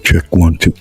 Check 1 2.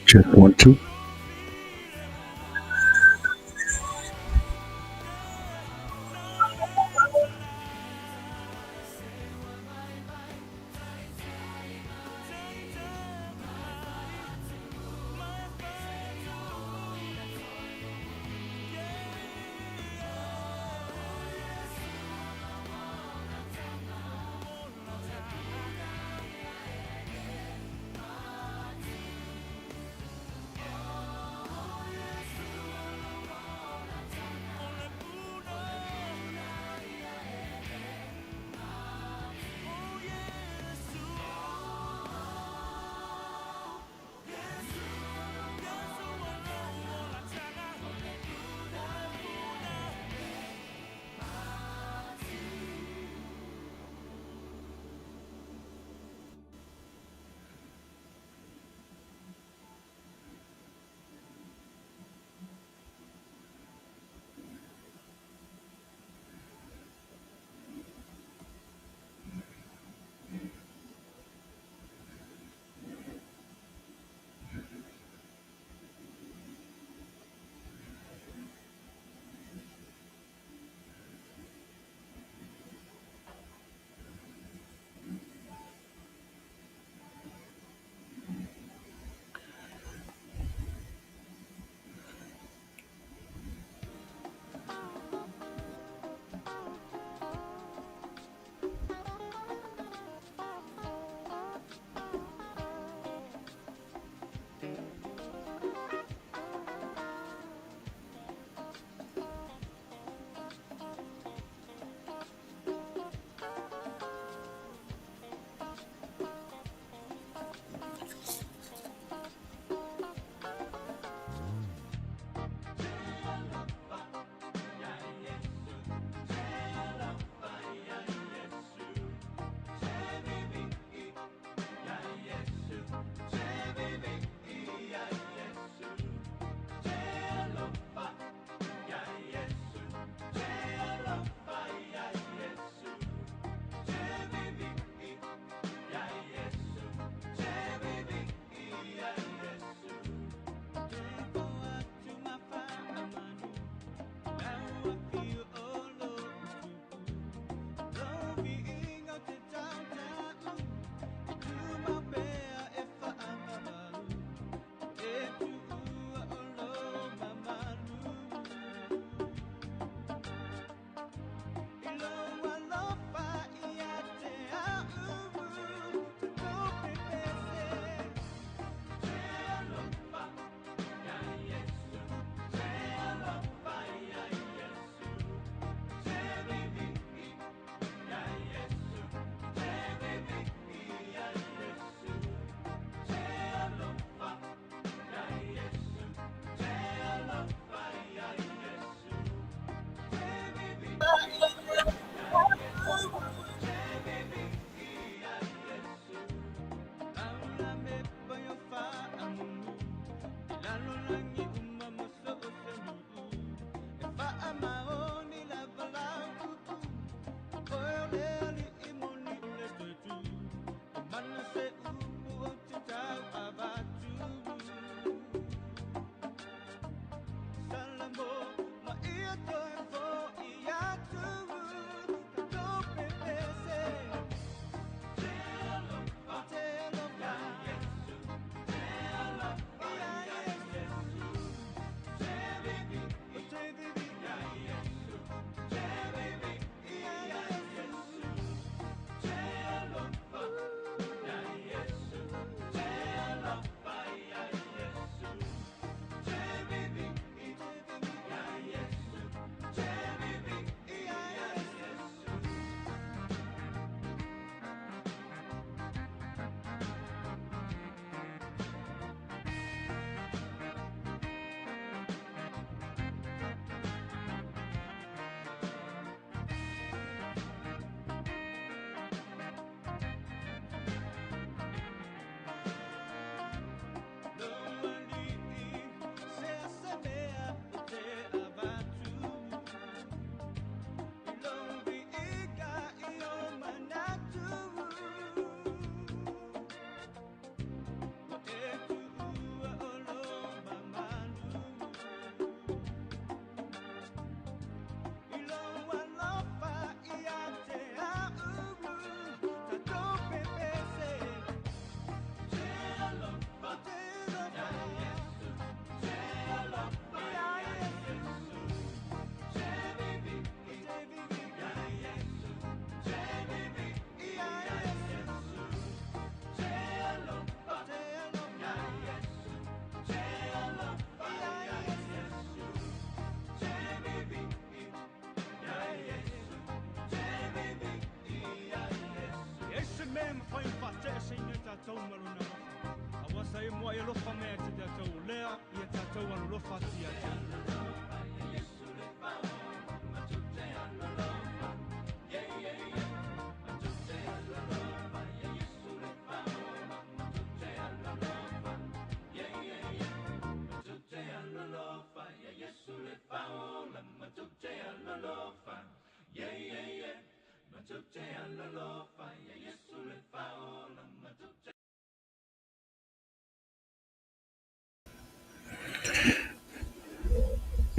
Check 1 2.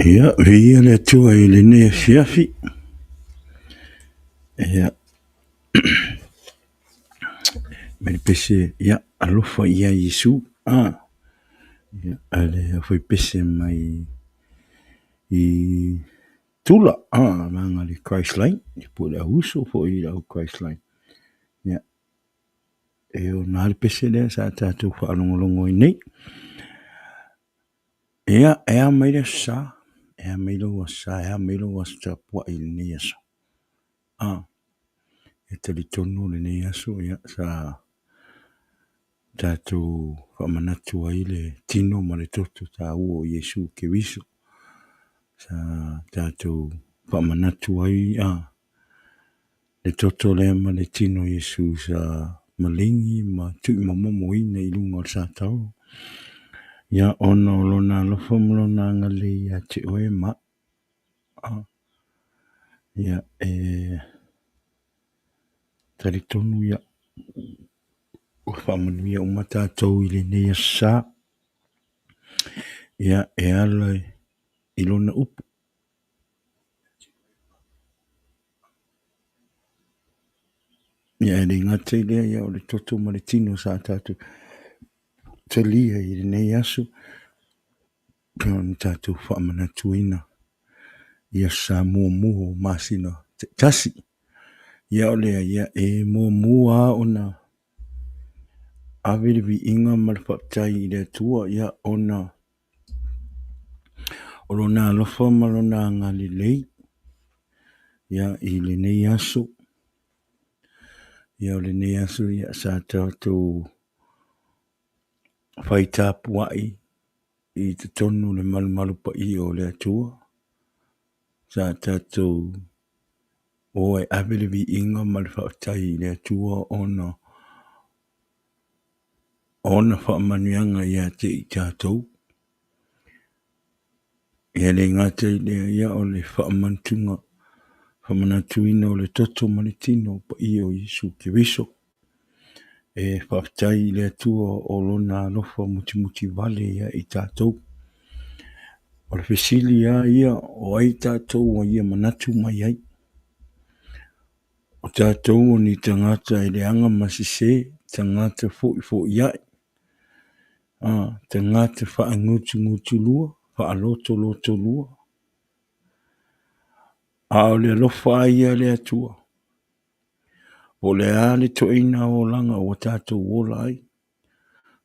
Ia, veia le atua I le nea fiafi. Ia, me pese, ia, alofa ia Yesu. Ia, ale foi pese mai I tula. Manga le Christ line. I po le ahuso fo I lau Christ line. Ia, e o nā le pese lea sa tātou whaalongolongo I nei. Ia, ea mai le sa. Ea mai lo wa sa. Ea mai lo wa sa pua I le nei aso. E tali tonu le nei aso. Ia, sa tātou whamanatu ai le tino ma le toto tā ua o Yesu ke wiso. Sa tātou whamanatu ai le toto le ma le tino Yesu sa malingi ma tui ma momo ina I lunga o sa tau. Ia ona o lona alofa mlona ngale ia te oe ma. Ia tali tonu ia. Whamanuia o matatou I le nei sa. Ia ala I lona upu. Ia le ngata I lea ia o le toto ma le tino sa tātou. Talia I le nei aso. Pio ni tātou whamanatu ina. Ia sa mua mua masina tasi. Ia o lea ia mua mua ona. Awiriwi inga malwhaptai I le tua. Ia ona. Olona alofa malona ngali lei. Ia I le nei aso. Ia o le nei aso ia sa tātou whaitapuai I te tonu le malu pa I o le atua. Sa tātou oe awiriwi inga malwhaptai le atua ona. Ona whaamanuanga ia te I tātou. Ia le ngata I lea ia o le whaamantunga. Whamanatuina o le toto manitino pa I o Yesu ke wiso. E whaatai le atua o lona alofa muti vale ia I tātou. O le fesili ia o ai tātou o ia manatu mai ai. O tātou o ni tangata I le anga masise, tangata fo iai. Tangata whaangutu lua, whaaloto lua. O le alofa ia le atua. O le ale toina o langa o tātou wola ai.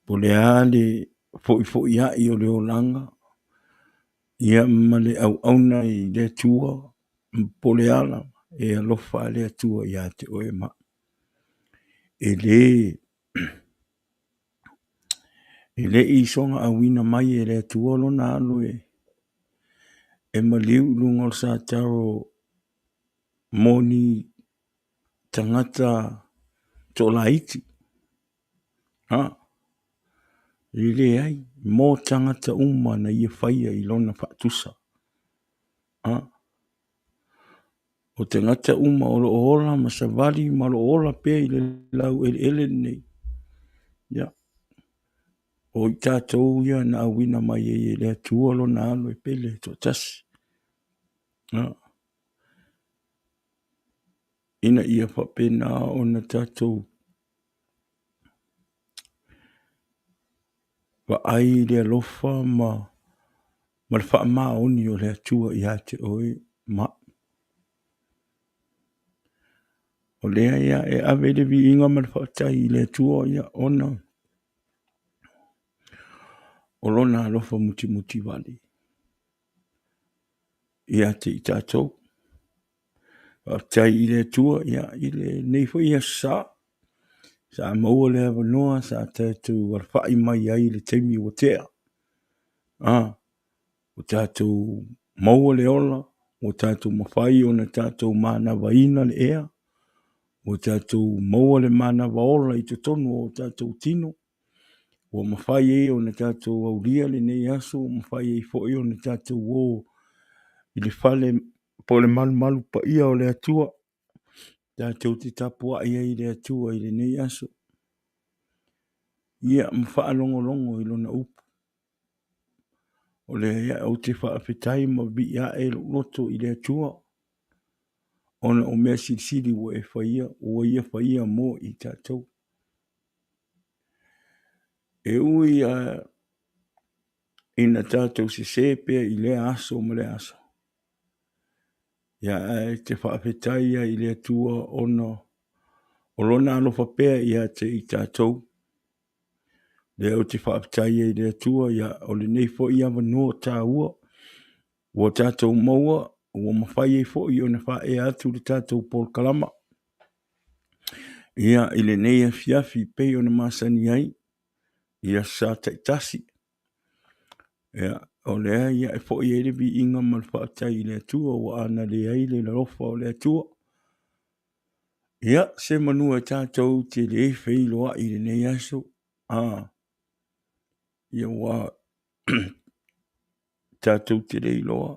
O le ale fo iai o le o langa. Ia male au auna I le atua. Po le ala e alofa le atua ia te oe ma. E le I songa awina mai e le atua lona alo e maliu lunga o sa taro moni tangata tolaiti. Lile ai, mo tangata uma na ia whaia I lona whaatusa. O tangata uma o lo ola ma sa vali ma lo ola pe I le lau ele nei. Ia. O I tātou ia na awina mai e le atua lona alo e pele to tasi. Ina ia whapena o na tātou. Wa ai le alofa ma le whaama oni o le atua I te oe ma. O lea ia e awere vi inga ma le whaatai I le atua ia ona. O lona alofa muti vale. Ia te I tātou. Whaatai I le atua ia I le neifo ia sa. Sa maua le awanoa sa tātou warwhai mai ai le teimi o tea. o tātou maua le ola, o tātou mawhai o na tātou mana waina le ea, o tātou maua le mana waola i te tonu o tātou tino, o mawhai e o na tātou aulia le nei aso, o mawhai e fo o na tātou o i le whale po le malu pa ia o le atua, tātou te tapua ia i le atua i le nei aso. Ia mwha longo i lona upu. O le ia o te whaafetai ma bi ia e loto i le atua. Ona o mea siri o e whaia, o ia whaia mo i tātou. E ui ina tātou se sepea i le aso ma le aso. Ia e te whaafetai i le atua ona o lona alofa pea ia te i tātou. Le o te whaafetai i le atua ia o le nei fo ia wanoa tā ua. O tātou maua, o mawhai e fo i o na wha e atu le tātou Paul Kalama. Ia i le nei a fiafi pei o na masani ai. Ia sa taitasi. Ia o lea ia e fo i ere vi inga mal whaatai i le atua o ana le ai le rofa o le atua. Ia se manua tātou te le fei loa i le nei aso. Ia wa tātou te le loa.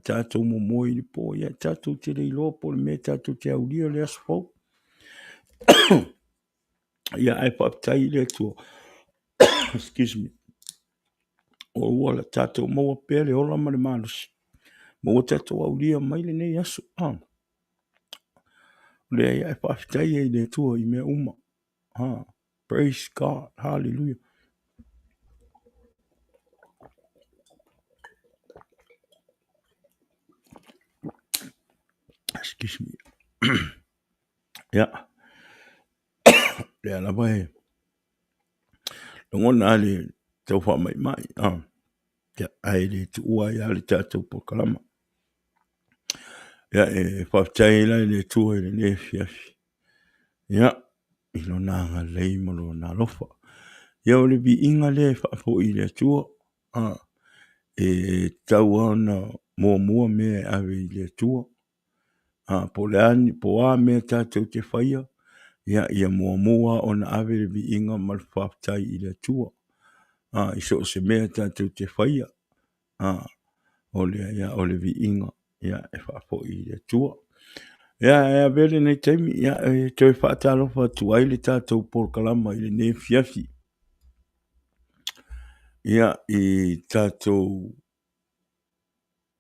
Tātou mo moi li po. Ia tātou te le loa po le me tātou te aulia le aso fau. Ia e whaatai le atua. Excuse me. O wala tātou maua pēr le ola ma le malusi. Mo tātou aulia mai le nei aso. Le ia e whaatai e le atua i mea uma. Praise God. Hallelujah. Excuse me. Yeah. Le ala vai. Ngona ale tau wha mai. Ya ai le tu ua ia le tātou po kalama. Ya e whaatai la le tua i le ne fiafi. Ya. Ilo nanga lei malo na lofa. Ya o le vi inga le whaafo i le tua. E tau ana mua mea ave i le tua. Po le ani, po a mea tātou te whaia. Ia mua o na ave le vi inga mal whaatai i le tua. Iso se mea tātou te whaia. O le vi inga. Ia e whaafo i le tua. Ia e vele nei teimi. Ia e toi whaatalofa tu ai le tātou Paul Kalama i le ne fiafi. Ia i tātou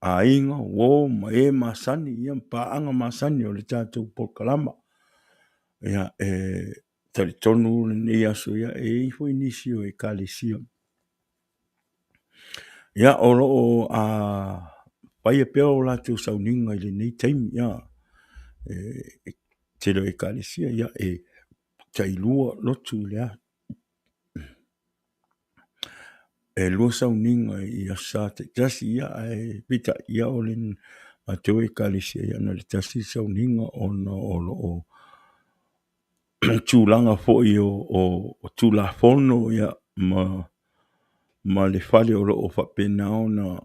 a inga, wo, ma e masani, ia paanga masani o le tātou Paul Kalama. Ia tari tonu le nei aso ia e ifo inisi o e kālesia. Ia oro o paia peo o lātou sauninga i le nei teimi, ia te lo e kālesia, ia e tailua lotu lea. E lua sauninga i a sa te tasi ia e pita ia o le mateo e kālesia ia na le tasi sauninga o na olo o tūlanga fo i o tūlafono ia ma le whale o o whapena o na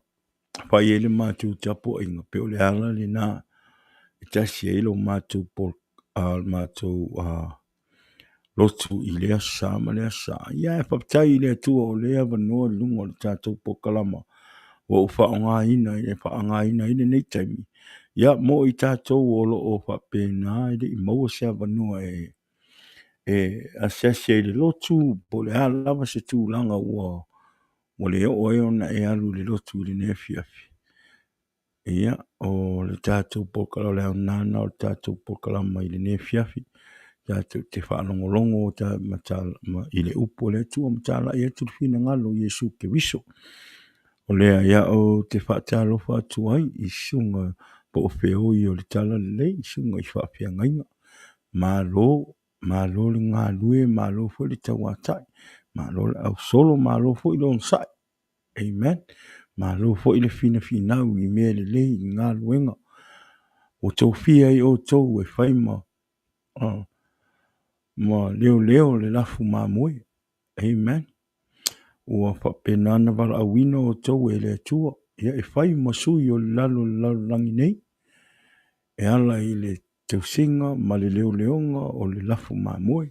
whai ele mātou tapo inga peo le ala le nā e tasi e ilo mātou lotu i lea sa ma lea sa. Ia e whaptai i lea tua o lea wanoa lunga o le tātou po Kalama. O whaonga ina i le nei taimi. Ia mo i tātou o lo o whapena i le i maua sea wanoa asese le lotu po le alawa se tūlanga ua o le o na e alu le lotu le ne fiafi. Ia o le tātou po Kalama le nana o le tātou po Kalama i le ne fiafi. Tātou te whaalongolongo i le upo le tua matala i atu whina ngalo Iesu ke wiso. O lea ia o te whaatalofa atu ai i sunga po o wheo i o le tala le i sunga i whaapia ngainga. Malo le ngā lue, malo fo le tauatai, malo le au solo, malo fo i lon sai. Amen. Malo fo i le fina i mea le lei i ngā luenga. O tau fia i o tau e whaima. Ma leo le lafu mamue. Amen. Ua whapenana wala awino o tau e le tua. ia e whai masui o le lalo langi nei, e ala i le tausinga ma le leo leonga o le lafu mamoi.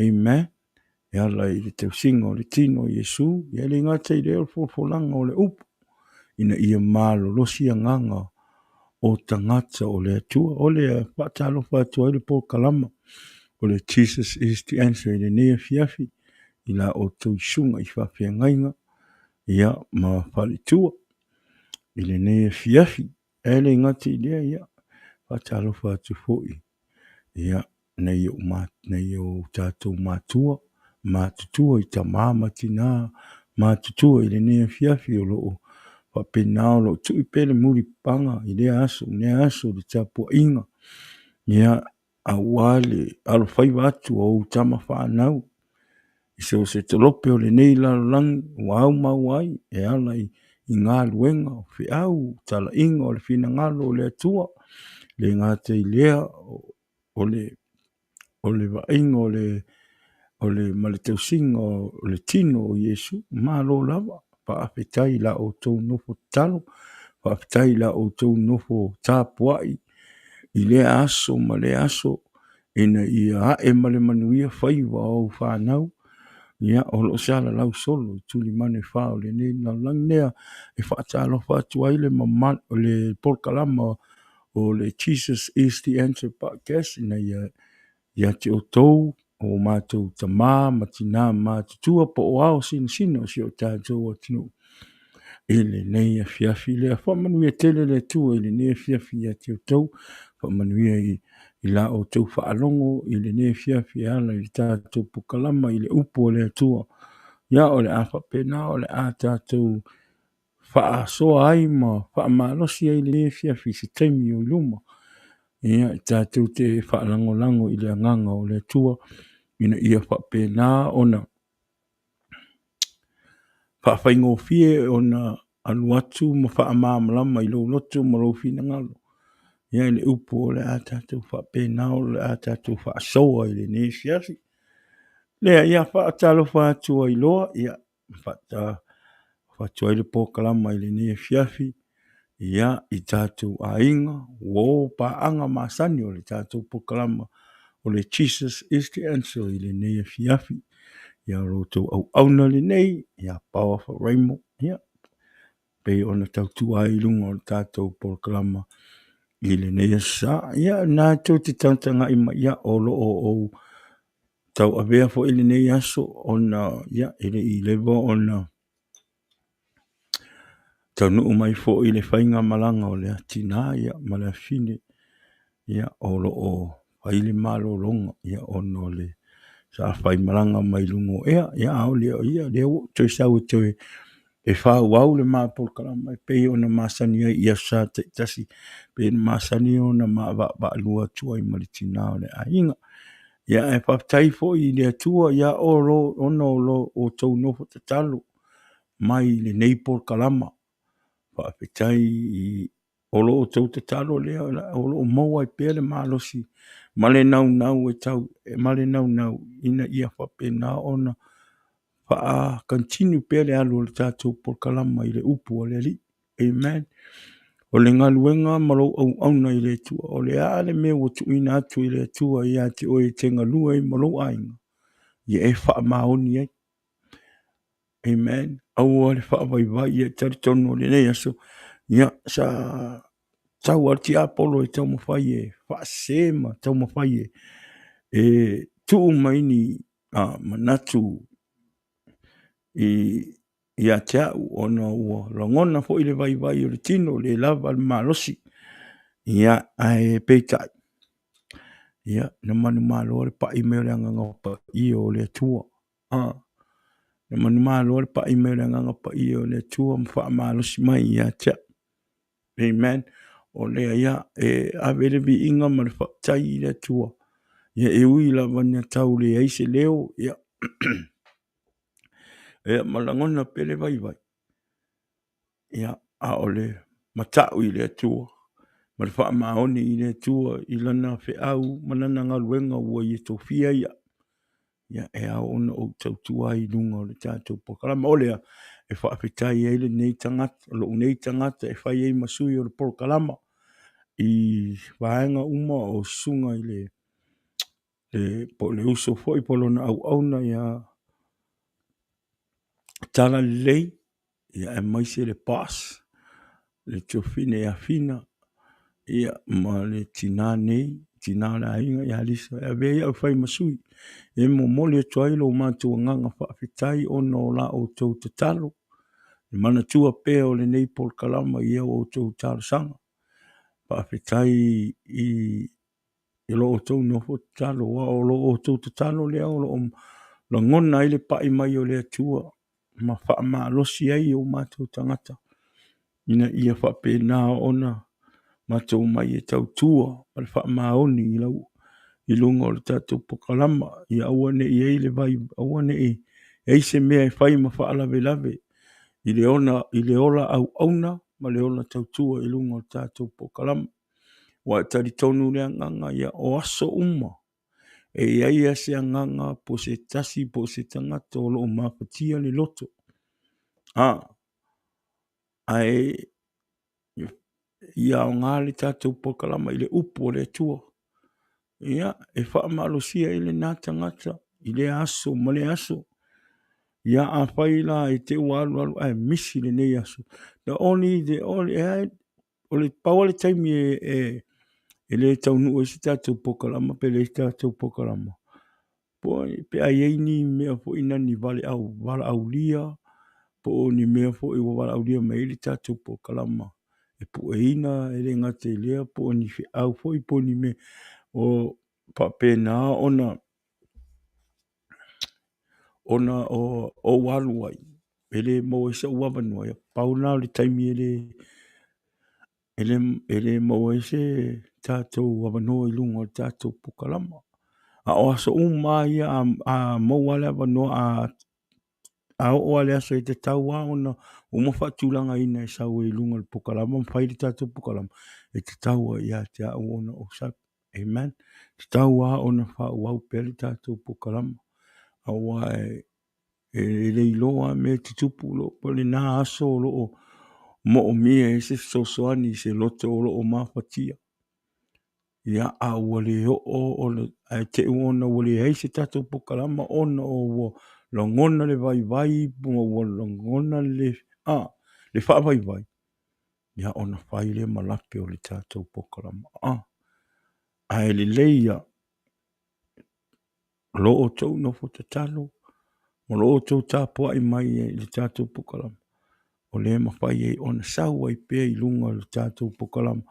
Amen. E ala i le tausinga o le tino Yesu, ia le ngata i leo folfolanga o le upu, ina ia malo losi anganga o tangata o le atua, o le patalo fatua i le po kalama, o le Jesus is the answer i le nea fiafi, i la o tuisunga i whawhia ngainga, ia ma whalitua, i le nea fiafi, e le ngata i lea ia, patalo fatua foi, ia nei o tātou mātua, mātutua i ta māma tina, mātutua i le nea fiafi o loo, whapenao lo tu i pele muri panga i le aso le tapua inga. Ia a wale alo whai watu o tama whanau. I se te lope o le nei lalangi wa au mauai e ala i ngā luenga o whi au tala inga o le whina ngalo o le atua. Le ngā te i lea o le vainga o le maletausinga o le tino o Yesu. Mā lo lava pa apetai la o tau nofo talo. Whaapitai la o tau nofo tāpuai i le aso ma le aso ina ia ae ma le manuia whaiwa o whanau ia o lo sala lau solo i tuli mane whao le nei na langnea e whaatalo whaatua i le maman o le polkalama o le Jesus is the answer podcast ina ia te o tau o mātou ta ma tina mātutua po o ao sino si o tātou o tino ele nei a fiafi le fa manuia tele le tu ele nei fiafi ya te tau fa manuia i la o tau fa alongo ele nei fiafi ala i tātou pukalama i le upo le tua ya o le afa pena o le a tātou fa so ai ma fa malosi i le nei fiafi si taimi o luma ia tātou te fa lango i le nganga o le tua ina ia fa pena ona whaingo fie o na aluatu ma whaamāmalama i lo lotu ma lo fina ngalo. Ia le upo o le atatu whapena o le atatu whaasoa i le nesiasi. Lea ia whaatalo whaatua i loa, ia whaatua i le pōkalama i le nesiasi. Ia i tātou ainga, wō paanga māsani o le tātou pōkalama o le Jesus is the answer i le nesiasi. Ia roto au auna le nei, ia powerful rainbow, ia. Pe ona tautu ai lunga o tātou pōkalama i le nei sa, ia nā tau te tantanga i ma ia o lo o tau avea fo i le nei aso ona, ia, i lewa ona tau nuu mai fo i le whainga malanga o le atina, ia, ma le fine, ia, o lo o whaile malo longa, ia, ono le sa whai malanga mai lungo, ia, au leo, ia, leo, toi sau toi, e whau au le maa polkalama, e pei ona masani ai, ia sa te tasi, pei masani ona maa wa lua tua i maritina o le ainga, ia, e whaptai fo i le atua, ia, o lo, ono lo, o tau nofo te talo, mai le nei polkalama, whaptai i, o lo o tau te talo lea, o lo o maua i pele maa losi, male nau e tau, male nau, ina ia whapena ona, pa continue pele alu le tātou polkalama i le upu o le li. Amen. O le ngaluenga malo au auna i le tua. O le aale me o tu ina atu i le tua i ate o e tenga lua i malo ainga. I e wha maoni ai. Amen. Au o le wha vai i e taritono le nei aso. Ia sa tau arti apolo e tau mawhai e wha sema tau mawhai e. E tuu maini manatu i a teau ona ua longona fo i le vai o le tino le lava le malosi ia ai peitai ia na manu malo le pa i meo le anganga pa i o le tua na manu malo le pa i meo le anganga pa i o le tua mwha malosi mai ia tea amen o le ia e avele vi inga ma le whaptai i le tua ia e ui la vania tau le aise leo ia e malangona pele vai. Ia a ole matau i le tua. Ma le wha maoni i le tua i lana whi au manana ngaluenga ua i tofia ia. Ia e au ona o tautua i lunga o le tātou pokalama olea e whaapitai e le nei tangata, lo nei tangata e whai ei masui o le porokalama i vaenga uma o sunga i le uso foi polona au auna ia tala lei ia e maise le pas le tofine e afina ia ma le tina nei tina la inga ia lisa e vea au whai masui e mo mole atu ai lo mātua nganga whaapitai o no la o tau te talo mana tua pea o le nei porokalama ia o tau talo sanga whaapitai i lo o tau nofo talo o lo o tau talo lea o lo ngona ile pa i mai o le atua ma wha ma losi ai o mātou tangata ina ia wha pēnā ona mātou mai e tau tua pal wha ma oni i lau i lunga o le tātou pokalama i awane i eile vai awane i eise mea e whai ma wha alawe lave i le ola au auna ma le ola tau tua i lunga o le tātou pokalama wa tari tonu le nganga ia o aso uma e ia se nganga po se tasi po se tangata o lo mapatia le loto ai ia o ngale tātou pokalama i le upo o le tua ia e wha malosia i le nā tangata i le aso ma le aso ia a whaila e te ualu alu ai misi le nei aso the only o le pawale taimi e le taunu o si tātou pokalama pe le tātou pokalama po pe ai ni mea fo ina ni vale au lia po ni mea fo i wala au lia mai le tātou pokalama e po e ina e le ngate lea po ni fi au fo i po ni me o pa pena ona o walu ai ele mo e sa uava noa pauna le taimi ele mo e se tātou wavanoa i lunga o tātou pokalama a o aso ia a mo wale wanoa a o ale aso i te tau a ona o mo whatulanga ina e sau i lunga o pokalama mwhai le tātou pokalama e te tau a ia te a ona o sa amen te tau a ona whau pele tātou pokalama a wa e le iloa me te tupu lo po le nā aso lo o mo o mia e se sosoani se loto o lo o mawhatia ia a wale o le te uona wale hei se tātou pokalama ona o longona le vai o longona le wha vai ia ona whai le malape o le tātou pokalama a e le leia lo o tau no fotatalo o lo o tau tāpua i mai e le tātou pokalama o le mawhai e ona saua i pēr i lunga le tātou pokalama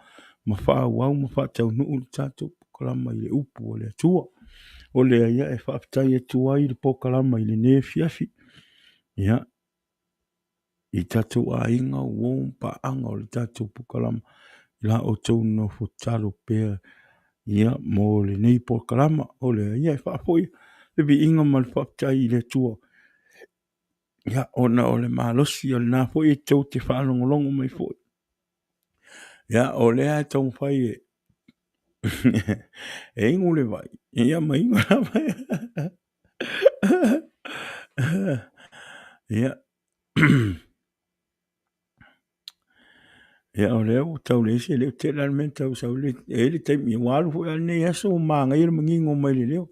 ma wha wau ma wha tau nuu le tātou pokalama i le upu o le atua o le ia e whaapitai e tua i le pokalama i le ne fiafi ia i tātou a inga uon pa anga o le tātou pokalama la o tau no fotalo pēr ia mo le nei pokalama o le ia e whaapoi le bi inga ma le whaapitai i le tua ia ona o le malosi o le nā foi e tau te whaalongolongo mai foi. Ia o le a tau whai e ingo le vai. Ia ma ingo la vai. Ia. Ia o le au tau le se le te lalmen tau sau le e le taimi walu foi ane aso ma ngai le mangingo mai le leo.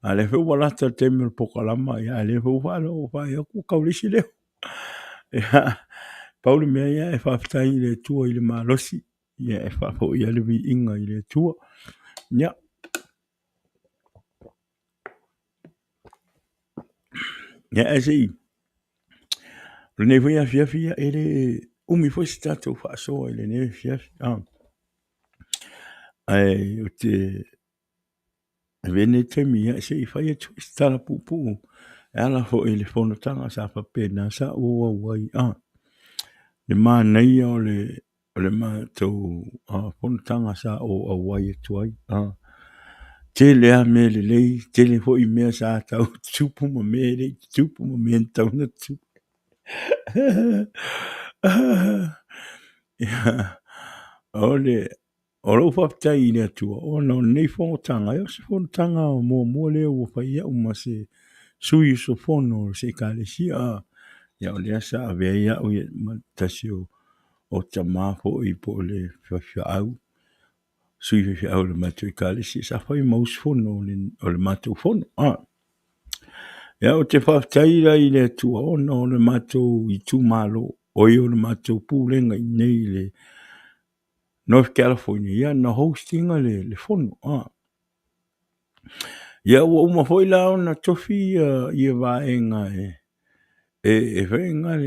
A le feu walata te me pokalama ia le feu walo vai aku kaulisi leo. Ia. Pauli mea ia e whaapitai i le tua i le malosi. Ia e whaafo i ale vi inga i le tua. Ia. Ia e sei. Rene fwoi a fiafia e le umi fwoi si tātou whaasoa i le ne fiafia. Ai o te vene temi ia se i whai atu i stala pupu. E ala fo i le whonotanga sa whapena sa ua wai. Le mā nei o le mā tau whonotanga sa o wai atu ai. Te lea me le lei, te le fo i mea sa tau tupu ma me le tupu ma me tau na tupu. O lo whaptai i le atua, o no nei whongotanga, e o se whongotanga o mua le o whai au ma se sui so whono se ka le sia, ia o lea sa avea ia o ia tasi o tamā fo'i po le whawhiau. Sui whawhiau le mātou I kālesi, sa whai maus fono o le mātou fono. Ia o te whawtaira I le tua ona o le mātou I tūmālo, o I o le mātou pūlenga I nei le North California, ia na hostinga le fono. Ia ua uma foi la ona tofi ia vaenga e venga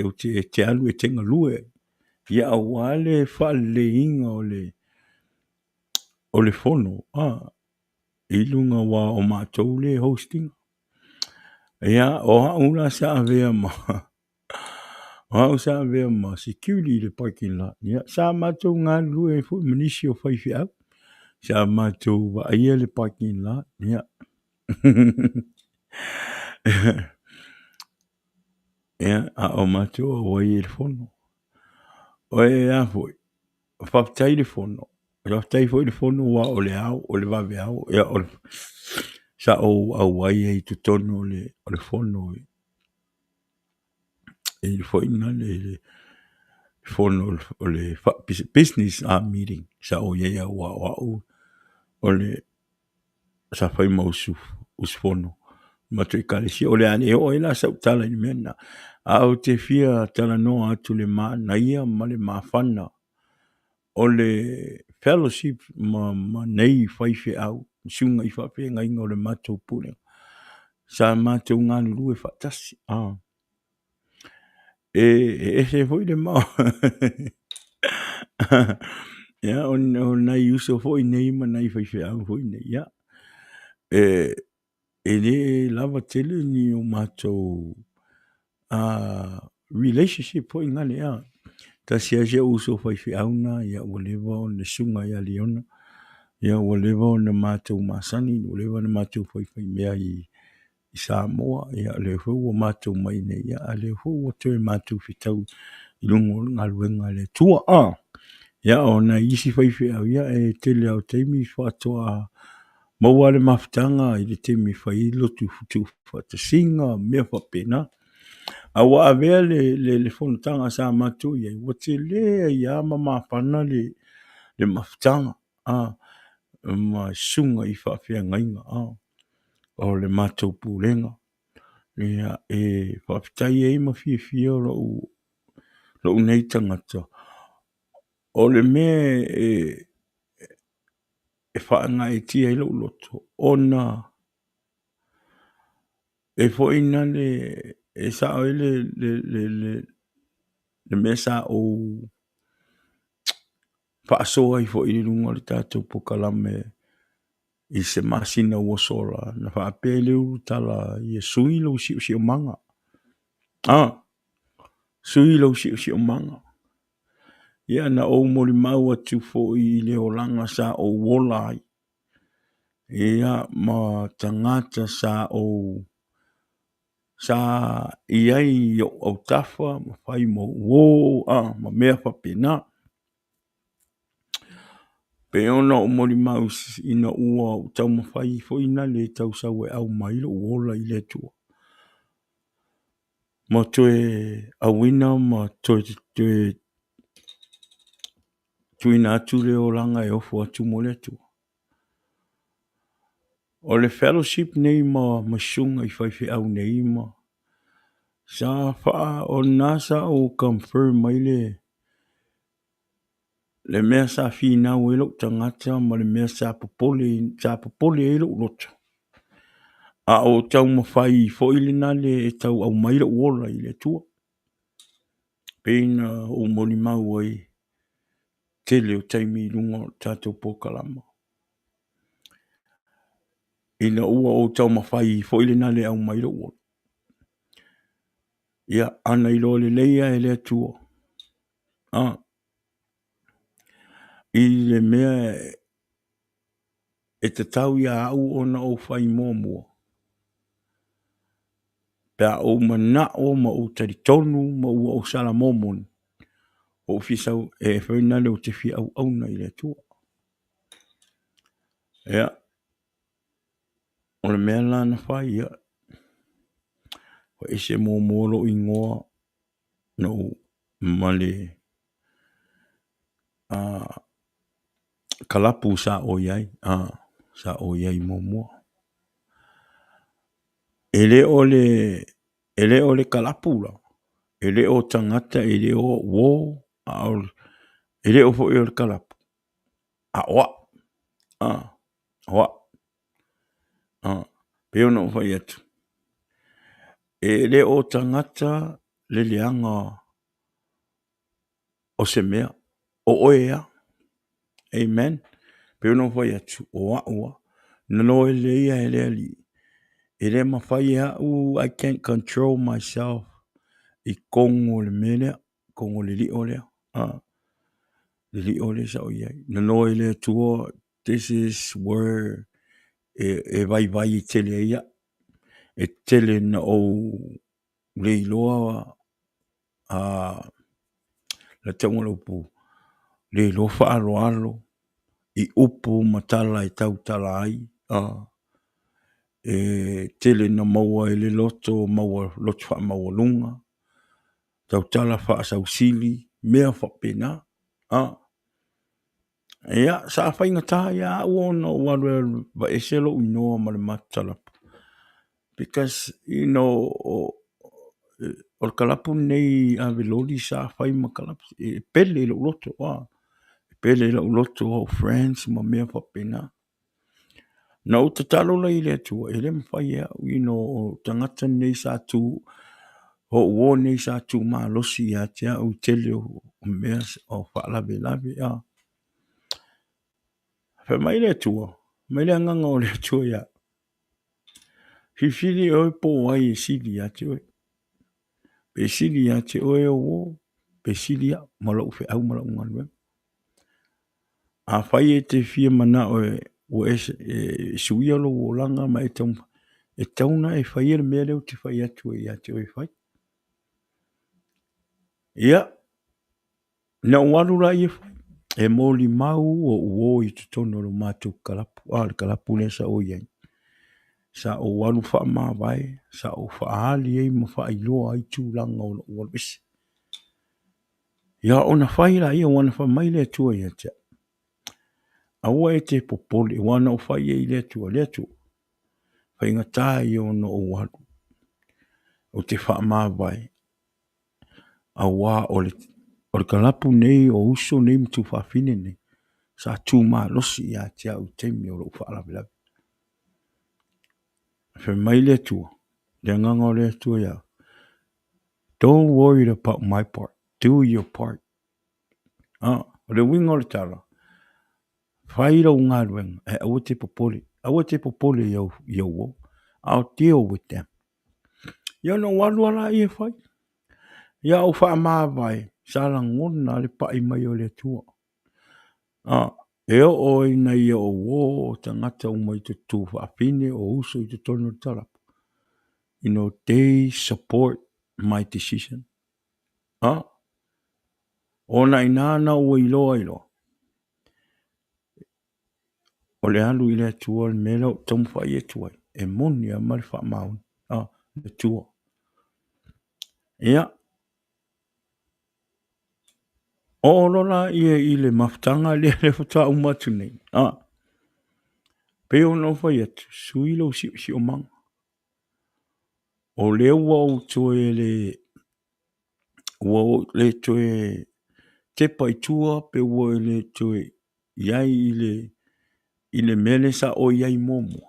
o te alu e tenga lue. Ia wale whale inga o le fono. I lunga wa o mātou le hosting. Ia o hauna sa avea ma. O hau sa avea ma security le parking lot. Ia sa mātou ngā lue fu manisi o whaifi au. Sa mātou wa aia le parking lot. Ia. Ia a o mātou o wai le fono. O a foi. Whaptai le fono. Whaptai foi le fono wa o le au, o le vave au. Ia o le sa o au wai e tu tono o le fono. E le foi na le fono o le business meeting. Sa o ia wa o le sa fai mausu usfono. Matui kalesi o le ane o ila sa utala I mena. A o te fia tala no atu le na ia ma le mawhana. O le fellowship ma nei whaife au. Sunga I whawhi ngai o le mātou pule. Sa mātou ngā lulu e whatasi. E se foi le mau. Ia o nai uso foi nei ma nei whaife au foi nei. Ia. E le lava tele ni o mātou relationship foi ngale ia. Ta sia je uso whaife au na ia o lewa o le sunga ia leona. Ia o lewa o le mātou masani. O lewa o le mātou whaife mea I Samoa. Ia le hou o mātou mai nei. Ia le hou o te mātou fitau I lungo ngā luenga le tua. Ia o na isi whaife au ia e tele au teimi whatoa maua le mafutanga I le teimi whai lotu futu whatasinga mea whapena. Awa avea le whanatanga sa mātou ia. Wa te lea ia ma mawhana le mafutanga. Ma sunga I whawhia ngainga. O le mātou pūlenga. Ia e whawhitai e ma fia lo nei tangata. O le mea e whaanga e tia I lo loto. Ona e foina e sao le mea sa o whaasoa I fo I lunga le tātou pokalame I se masina ua sola. Na whaapea leu tala I sui lo si o manga. Sui lo si o manga. Ia na o mori mau atu fo I le o langa sa o wolai. Ia ma tangata sa iai o tafa ma whai mo ma mea whapena. Pe ona o mori mau ina ua o tau ma whai fo ina le tau sau e au mailo wola I le tua. Ma toe awina ma toe tuina atu le o langa e ofo atu mo le tua. O le fellowship nei ma sunga I whaiwhi au nei ma. Sa wha o nasa o confirm mai le mea sa whina o elo tangata ma le mea sa popole elo loto. A o tau mawhai fo ilina le tau au maila uola I le tua. Pena o moni mau ai tele o taimi lunga tātou pokalama. Ina ua o tau mawhai fo ilina le au maila uola. Ia ana ilo le leia e le tua. I le mea e te tau ia au ona o whai mua. Pea o manao ma o taritonu ma ua o salamomon. O fisau e whainale o te fi au auna I le tua. Ia. O le mea lana whai ia. Wa ese mōmolo ingoa no male kalapu sa o iai. Sa o iai momoa. Ele ole kalapu la. Ele o tangata, ele o wo, ele o fo le kalapu. Oa. Oa. Peo no fai atu. Ele o tangata le leanga o se mea. O oea. Amen. Peo no fai atu. Oa. Nano ele ia ele ali. Ele mawhai I can't control myself. I kongo le mele. Kongo le li olea. Le li ole sa o iai. Nano ele atua. This is where e vai I tele ia. E tele na o le iloa la taunga upu. Le lo whaaro alo. I upu matala I tau tala ai. E tele na maua ele loto, maua loto wha maua lunga. Tau tala wha asau sili, mea wha pena. Ia, sa whainga taha ia uona waru wa eselo unoa mare matalapu. Because, o kalapu nei a veloli sa whai ma kalapu. E pele lo loto, pele lo loto o friends ma mea wha pena. Na o tatalo la ile atua, ele mwhai ea, o tangata nei sa tu, o uo nei sa tu maa losi ia tia, o tele o mea o whaalawe lawe, Fe mai le atua, mai le anganga o le atua ia. Fifili oi po ai e sili ia te oi. Pe sili ia te oi o uo, pe sili ia, mala ufe au mala ungalwe. A whai e te fia mana o suia lo o langa ma e tauna e whai e mea leo te whai atu ia te oi whai. Ia, na uarura i e whai. E moli mau o uo I tutono lo mātou kalapu. Le kalapu le sa o iai. Sa o walu wha maa vai. Sa o wha ahali ei ma wha iloa ai tūlanga o walu isi. Ia ona whai la ia wana wha mai le atua ia tia. Aua e te popole, wana o whai e le atua, le atua. Whai ngata i ono o walu. O te wha maa vai. Aua o le kalapu nei o uso nei mtu whawhine nei. Sa tū maa losi ia tia u teimi o lo wha alawilawi. Whai mai le atua. Le nganga o le atua ia. Don't worry about my part. Do your part. O le winga o le tala. Whaira o ngā ruenga. E awa te popole. Awa te popole iau o. I'll deal with them. Ia no walu ala i e whai. Ia o wha maa vai. Sala ngona le pai mai o le atua. E o ina ia o wo tangata o mai te tū whaapine o uso I te tono talapu. They support my decision. Ona inana o iloa. O le alu I le atua le mela o tamu whai e tuai. E moni a mali wha maun. Le tua. Ia. O lona I le maftanga le whata umatu nei. Peo no whai atu. Suilo si o manga. O le ua o toe le toe te paitua pe ua le toe iai I le mele sa o iai momo.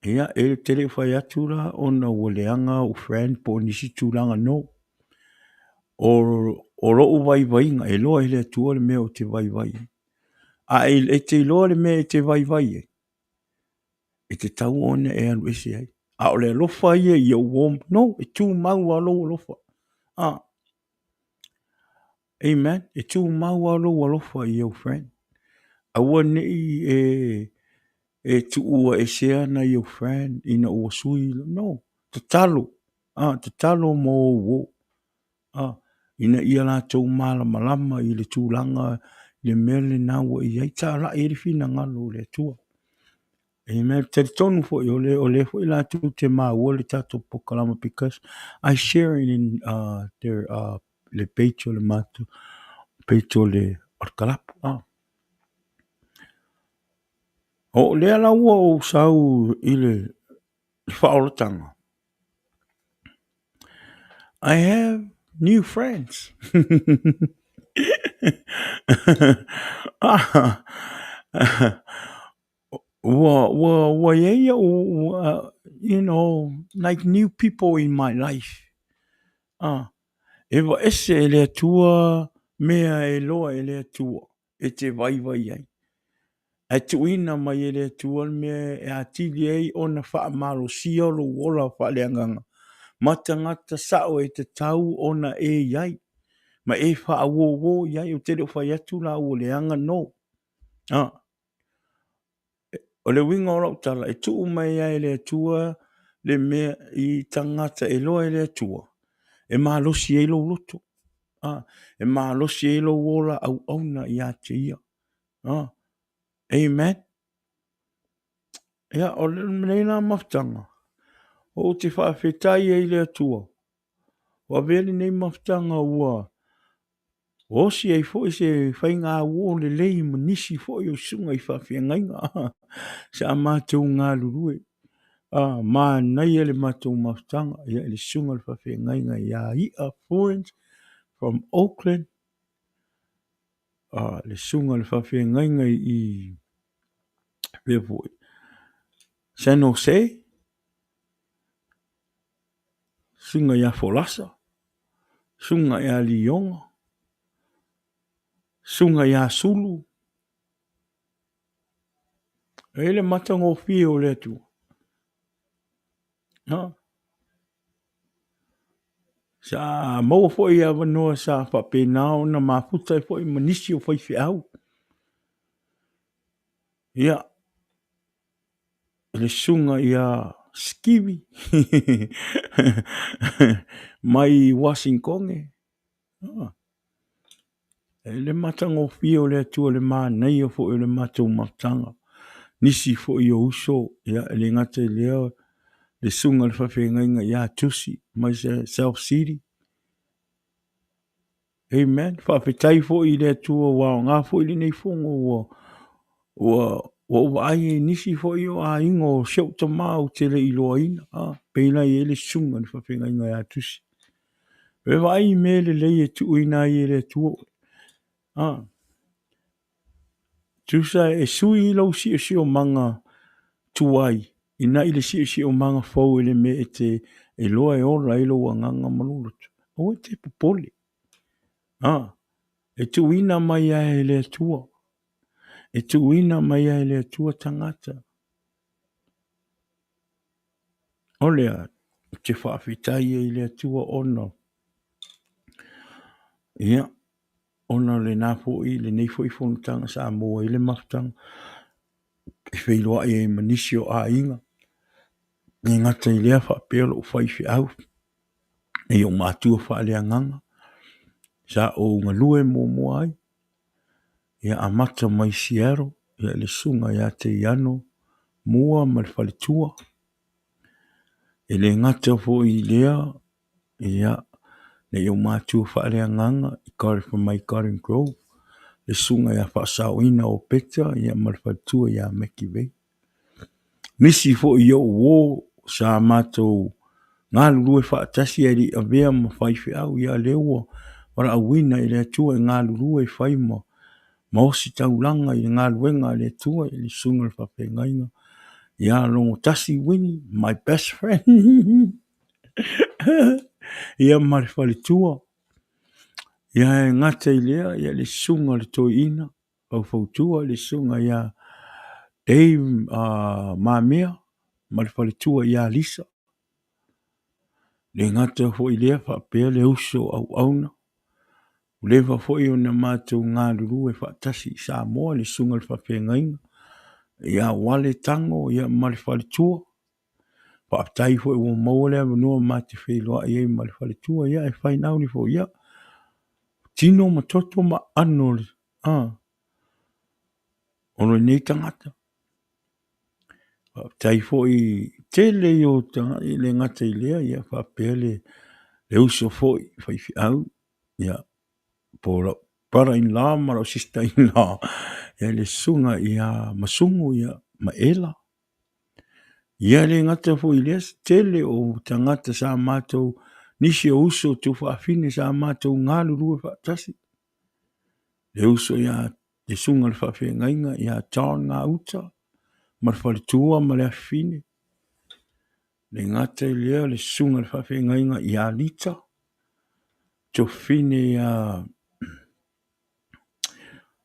Ia e tere whai atu la o na waleanga o friend po nisi tūlanga no. O roo vai inga e loa hele atua le mea o te vai. E te loa le mea e te vai. E te tau ona e anu ese ai. O le alofa ia I au wom. No, e tū mau alo alofa. Amen. E tū mau alo alofa I au friend. Aua nei e tu ua e sea na I au friend ina ua sui. No, te talo mo wo. Ina ia la tau malama I le tūlanga le mele na ua I ai tā la e rifina ngalo le tua. Amen. Te tonu fo ole fo ila tu te maua le tatou pokalama because I sharing in their le page o le matu page o le orkalapu. O le ala ua o sau i le whaolatanga. I have new friends. You know, like new people in my life. E wa ese e le atua mea e loa e le atua. E te vai ai. E tuina mai e le atua mea e atili ei ona wha malo siolo wola wha leanganga. Matangata sao e te tau ona e iai. Ma e wha a wo iai o te reo whai atu la o leanga no. O le winga o tala e tuu mai ai le atua le mea i tangata e loa e le atua. E mahalosi e lo loto. E mahalosi e lo wola au auna i ate ia. Amen. Ia, o le mreina maftanga. O te whaafetai e le atua. Wa vele nei maftanga ua. O si ei fo se whainga uo le lei manisi fo i o sunga i whaafengainga. Sa mātou ngā lurue. Ma nai ele mātou maftanga. Ia ele sunga le whaafengainga. Ia ia Florence from Auckland. Le sunga le whaafengainga i Pevoi. San Jose. Sunga ia Folasa. Sunga ia Lionga. Sunga ia Sulu. Ele matanga o fie o le tu. Sa mau fo ia wanoa sa whapenao na mafuta fo i manisi o whai whiau. Ia. Ele sunga ia Skiwi. Mai Washington. Ele matanga o fie o le tu le ma nei o fo le matou matanga. Nisi fo i o uso. Ia ele ngate leo. Le sunga le whawhengainga ia tusi. Mai se South City. Amen. Whawhetai fo i le tua wao. Ngā fo i le nei fongo wa ai e nisi fo i o a ingo shau ta mau te le iloa ina. Peina i ele sunga le whawhengainga ia tusi. E vai me le lei e tu ina i le tua. Tusa e sui lau si o manga tuai. Ina i le si o manga fau ele me e te e loa e ora e loa nganga manulutu. O e te popole. E tu ina mai ai le tua. E tu ina mai ai le tua tangata. O lea, te whaafitai e le tua ono. Ia, ono le napo i le neifo i whonutanga sa mua i le maftanga. E whailoa e manisio a inga. E ngata i lea whaapelo o whaifi au. E o mātua whaalea nganga. Sa o ngalue mua ai. Ia amata mai siaro. Ia le sunga ia te iano. Mua mal whalitua. E le ngata fo i lea. Ia. Ne o mātua whaalea nganga. I kare for mai Garden Grove. Le sunga ia whaasauina o peta. Ia mal whalitua ia meki vei. Nisi fo i o wo. Sa mātou. Ngā lulue whaatasi e li a vea ma whaifi au. Ia leua. Wara a wina i le atua. Ngā lulue whaima. Maosi taulanga i ngā luenga le tua i le sunga le whawhengainga. Ia longo tasi wini, my best friend. Ia mare whale tua. Ia e ngata i lea, ia le sunga le toi ina. Au fautua le sunga ia Dave Mamea, mare whale tua ia Lisa. Le ngata fo i lea whapea le uso au auna. Lewa fo i o na mātou ngā lulu e whaatasi sa moa le sunga le whawhengainga. Ia wale tango, ia mare whale tua. Whaatai fo i o maua lea wanua mate wheloa i e mare whale tua. Ia e whainau ni fo ia. Tino matoto ma anole. Ono nei tangata. tai foi tele o tanga I le ngata I lea ia whapele le uso foi fai fi au ia pora para in la mara o sista in la ia le sunga ia masungu ia maela ia le ngata foi le tele o tangata sa matou nisi o uso tu whaafine sa matou ngalu rua whaatasi le uso ia le sunga le whaafengainga ia taon ngā uta marwhalitua ma le afine le ngata I lea le sunga le whaafengainga ia lita tofine ia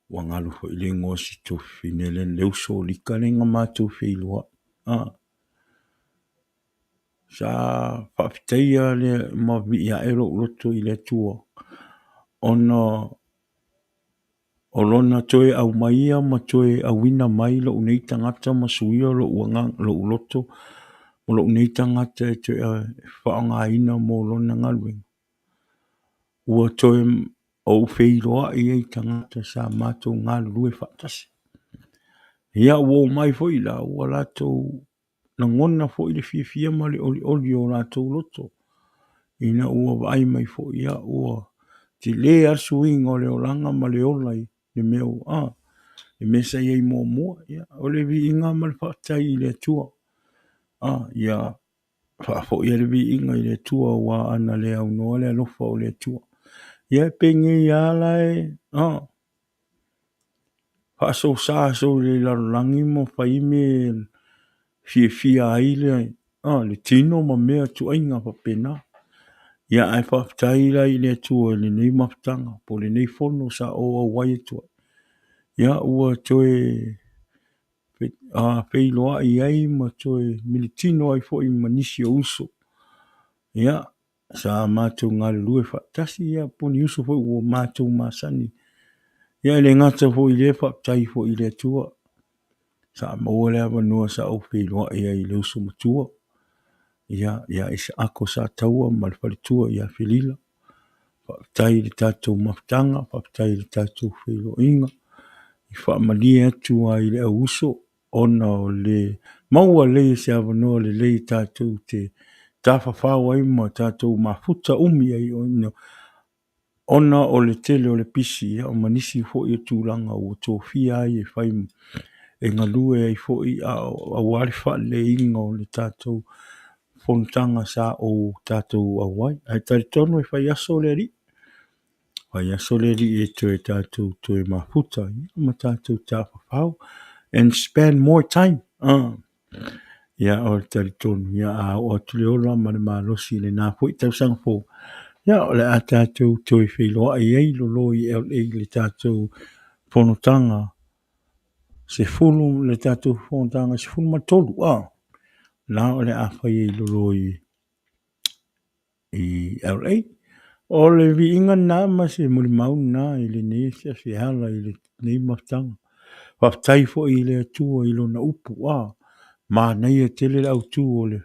wangalu fo I le ngosi tofine le uso lika le ngā matou whilua sa whaafiteia le mavi ia ero loto I le tua ona o lona toe au maia ma toe au wina mai lo unei tangata ma suia lo uanga lo uloto o lo unei tangata e toe whaanga ina mo lona ngalwing. Ua toe o whiloa I ei tangata sa mātou ngā lue whaatasi. Ia ua mai fo I la ua lato na ngona fo I le fia ma le oli o lato loto. Ina ua vai mai fo ia ua te le asu ingo le olanga ma le olai. Le meo le mesa ia I mua ia o le vi inga ma le whaatai I le tua ia whaafo ia le vi inga I le tua wa ana le au noa le alofa o le tua ia penge ia lai whaaso so le larangi mo whaime fia ai le tino ma mea tu ainga pa pena ia ai whaatai lai le tua le nei maftanga po le nei fono sa o wai tua ia ua toe peiloa I ai ma toe militino ai fo I manisi o uso. Ia sa mātou ngā lue whaatasi ia poni uso fo ua mātou māsani. Ia le ngata fo I le whaatai fo I le tua. Sa maua le awanua sa au peiloa ia I le uso matua. Ia isa ako sa taua ma le whalitua ia whilila. Whaatai le tātou maftanga, whaatai le tātou whilo inga. I whaamalia atu ai le au uso ona o le maua le se avanoa le le tātou te tawhawhau ai ma tātou mafuta umi ai ona o le tele o le pisi o manisi fo I tūlanga o tō fia ai e whai e ngalue ai fo I a warifa le inga o le tātou fontanga sa o tātou awai. Ai tari tono e whai aso le ri. Whai aso le ri e tō e tātou tō e mafuta ma tātou tawhawhau. And spend more time. Ia o tari tonu. Ia a o tuli ola ma le malosi le nā fo I tau sangfo. Ia o le a tātou toi whiloa I ei lolo I le tātou whanotanga. Se fulu le tātou whanotanga se fulu matolu. La o le a whai ei lolo I LA. O le vi inga nā ma se muli mau nā I le nesia se hala I le nei maftanga. Whaftai fo I le atua I lona upu. Ma nei e tele au tu o le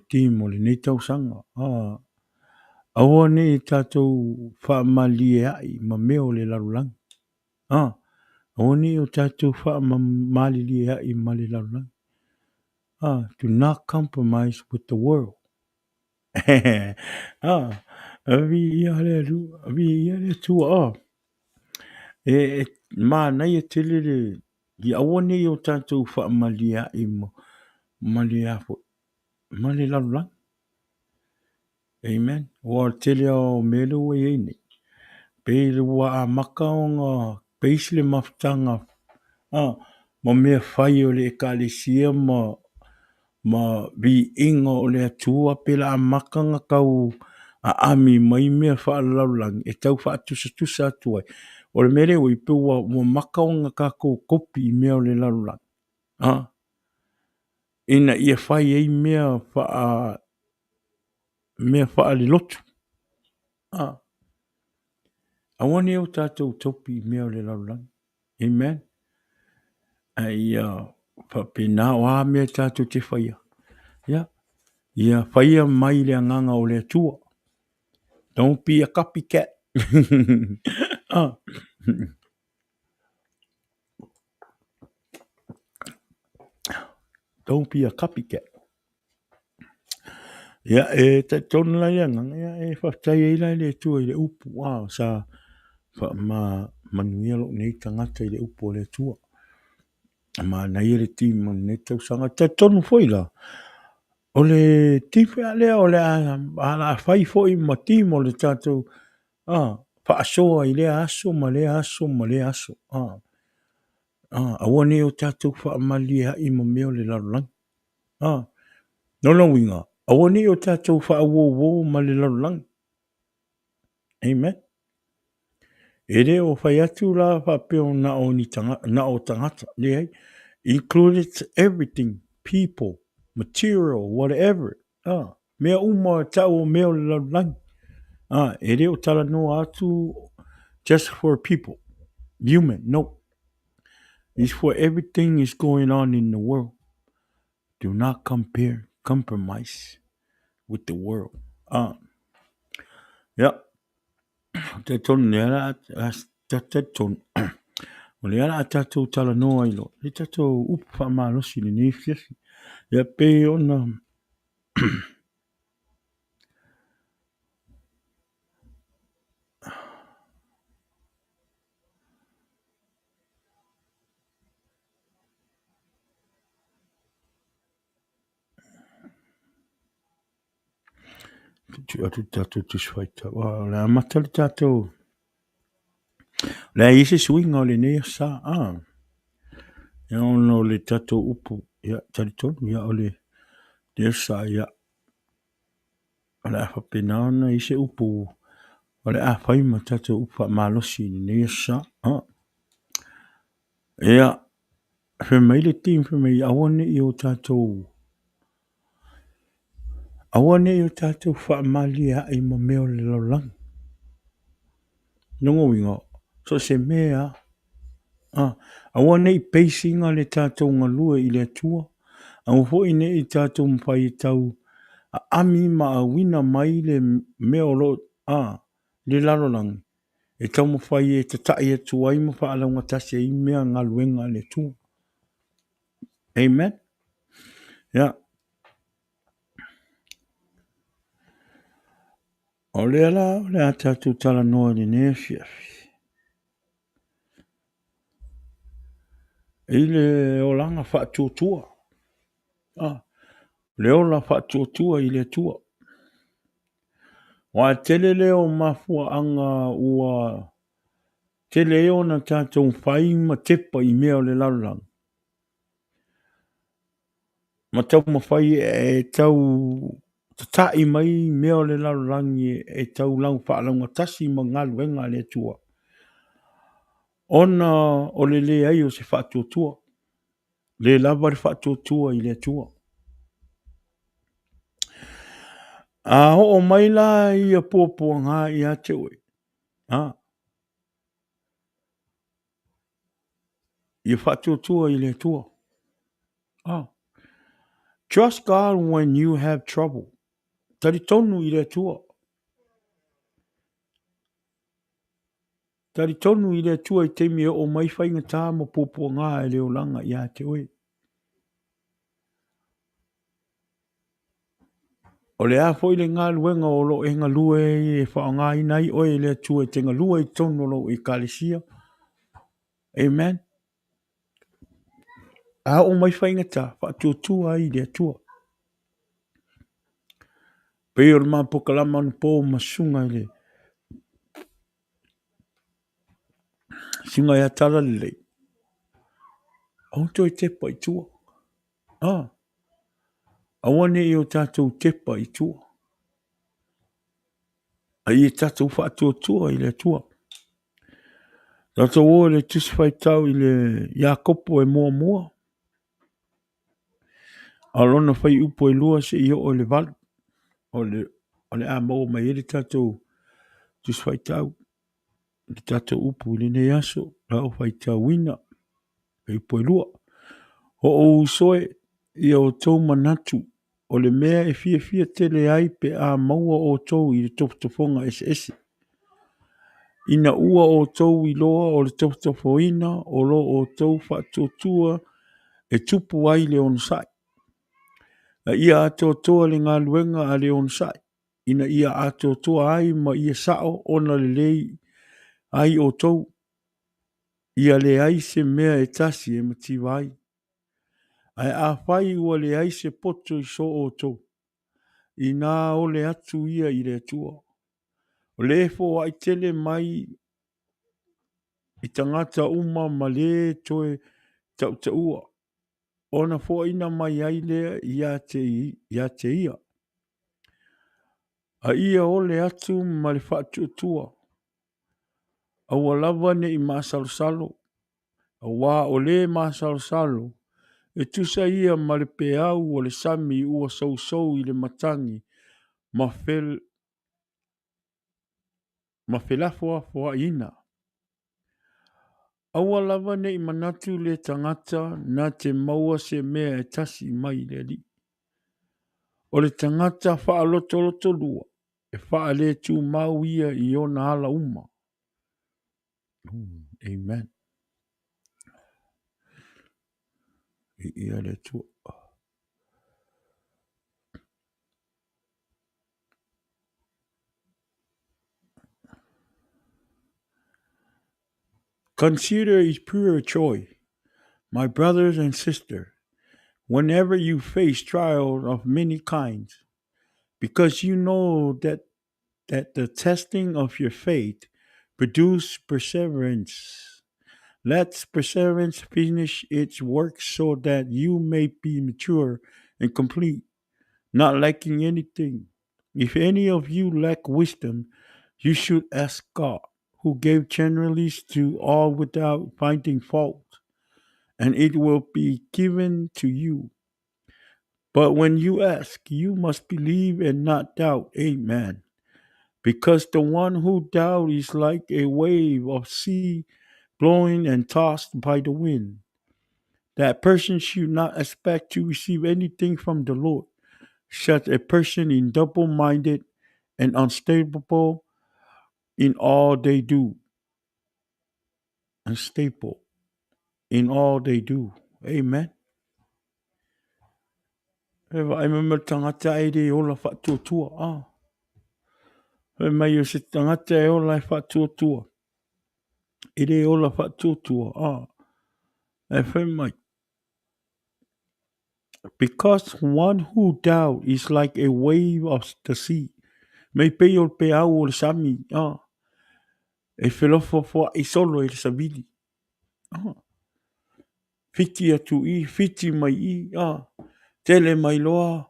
team o le nei tausanga. Aua nei tātou whaamalie ai ma meo le larulang. Aua nei o tātou whaamalie ai ma le larulang. Do not compromise with the world. Avi ia le tua. Ma nei e tele le I aua nei o tātou whaamalie ai ma le larulang. Amen. Wa tele o melo e nei. Pele wa a maka o ngā peisle maftanga. Ma mea whai o le ekalesia ma vi inga o le atua pela a maka ngā kau a ami mai mea whaalaulang e tau whaatusa atuai. O le mere o I pe wa maka o ngā kako kopi I mea o le laulang. Ina ia whai ei mea wha le lotu. Awane o tātou topi mea o le laulang. Amen. Ai whapena o a mea tātou te whaia. Ia whaia mai le anganga o le atua. Don't be a copycat. Don't be a copycat. Ia te tonu la ia nganga ia whaftai e ila le tua i le upu. Sa manuia lo nei tangata i le upu o le tua. Ma na ia le timi man ne tau sanga. Te tonu foi la. O le tifi a lea o le a fai foi ma timi o le tātou. Whaasoa i le aso ma le aso ma le aso. Awa ne o tātou whaamali i ma meo le larulang. Nono winga. Awa ne o tātou whaawo ma le larulang. Amen. Ere o whai atu la whapeo na o ni na o tangata. Le included everything. People. Material. Whatever. Mea uma tau o meo le larulang. Ere o tala no atu just for people. Human. No. It's for everything is going on in the world. Do not compromise with the world. Yeah. Te tonu ne ala te tonu. O le ala tatou tala noa ilo. Le tatou upu whaamalosi le nefiasi. Ia pe ona. Tu atu tatou tiswaita. Le amata le tatou. Le isi swinga o le nea sa. Ia ono le tatou upu. Ia tali tonu. Ia o le nea sa ia. Ole a whapena ona isi upu. Ole a whaima tatou upu whaamalosi le nea sa. Ia. Whimai le tim whimai awane i o tātou. Awane i o tātou whaamali a i ma meo le laulang. Nongo wingo. So se mea. Awane i peisinga le tātou ngalua i le tua. Ang hoi ne i tātou mwhai tau. A ami ma a wina mai le meo lo. Le laulang. E tau mwhai e te tai e tuai ma whaalanga tase i mea ngaluenga le tua. Amen. Yeah. O le ala, o le a tātou tala noa ni nefiafi. I le o langa whaatuatua. Le o la whaatuatua i le tua. Wa tele leo mafua anga ua tele eo na tātou whai ma tepa i mea o le lalang. Ma tau ma whai e tau tatai mai mea o le lalang e tau lau whaalanga tasi ma ngaluenga le tua. Ona o le ai o se whaatuatua. Le lava le whaatuatua i le tua. O mai la i a pōpua ngā i a te oi. I a whaatuatua i le tua. Trust God when you have trouble. Tari tonu i le tua. Tari tonu i le tua i teimi o mai whainga tā mo pōpua ngā i le olanga i a te oi. O le a fo i le ngā luenga o lo e ngā lue e wha ngā i nai oi le tua i te ngā lue i tonu lo i kalisia. Amen. A o mai whainga tā, whaatuatua i le tua. Pei o le mā pokalama anu pō masunga i le. Singa ia tala le. Auto i tepa i tua. Awane i o tātou tepa i tua. Ai e tātou whaatuatua i le tua. Tātou o le tuswhai tau i le Iakopo e mua. Alona whai upo e lua se i o le valu. O le a mau mai e le tātou tuswhai tau. Le tātou upo i le ne aso. La o whai tau wina. E upo e lua. O usoe i o tau manatu. O le mea e fia tele ai pe a maua o tau i le tofutofonga ese. Ina ua o tau i loa o le tofutofoina o lo o tau whaatuatua e tupu ai le onusai. Ia atoatoa le ngā luenga a le onsai. Ina ia atoatoa ai ma ia sao ona le lei ai o tou. Ia le ai se mea e tasi e mativai. Ai a whai ua le ai se poto i so o tou. I nā o le atu ia i le atua. O le fo ai tele mai i tangata uma ma le toe tau taua. Ona fo ina mai ai lea ia te ia. A ia o le atu ma le whatu tua. A ua lava ne i masalosalo. A wā o le masalosalo. E tusa ia ma le peau o le sami ua sou i le matangi. Ma felafo a ina. A ua lava ne i manatu le tangata na te maua se mea e tasi mai le li. O le tangata wha loto lua. E wha le tu mau ia i ona ala uma. Amen. Ia le tu. Consider it pure joy, my brothers and sisters, whenever you face trials of many kinds, because you know that the testing of your faith produces perseverance. Let perseverance finish its work so that you may be mature and complete, not lacking anything. If any of you lack wisdom, you should ask God, who gave generally to all without finding fault, and it will be given to you. But when you ask, you must believe and not doubt. Amen. Because the one who doubts is like a wave of sea blowing and tossed by the wind. That person should not expect to receive anything from the Lord. Such a person is double-minded and unstable in all they do. Unstable in all they do. Amen. Ewa ai mama tangata e re ola whatuatua. E mai o se tangata e ola e whatuatua. E re ola whatuatua. E whai mai. Because one who doubts is like a wave of the sea. Mei pei o pe au o le sami. E whelofo fo i solo e le sabili. Fiti atu i, fiti mai i. Tele mai loa.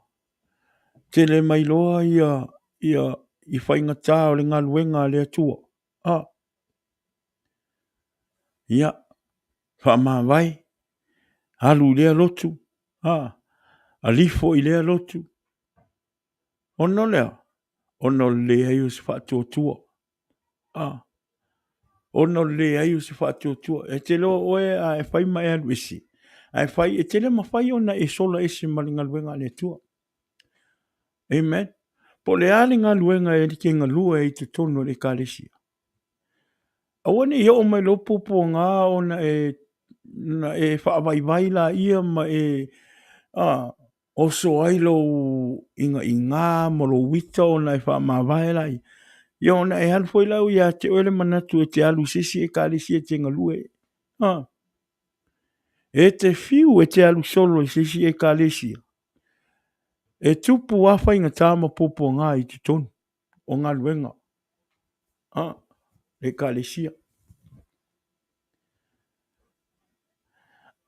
Tele mai loa i whaingata o le ngā luenga le atua. Ia. Wha vai. Alu lea lotu. Alifo i lea lotu. Ono lea. Ono lea i o se whatuatua. Ono lea i o se whatuatua. E te loa oe a e whai mai alu isi. A e whai, e te le ma whai ona e sola isi maringa luenga le atua. Amen. Po le ale ngā luenga e like ngā lua e te tono le kālesia. Awane i o mai lopo po ngā o na e whaavai la ia ma o so ailo inga mo lo wita o na e whaamawai la i. Ia ona e halfoi lau ia te oele manatu e te alu sisi e kālesia te ngā lua e. E te fiu e te alu solo e sisi e kālesia. E tupu wafa inga tāma popo ngā i te tonu. O ngā luenga. E kālesia.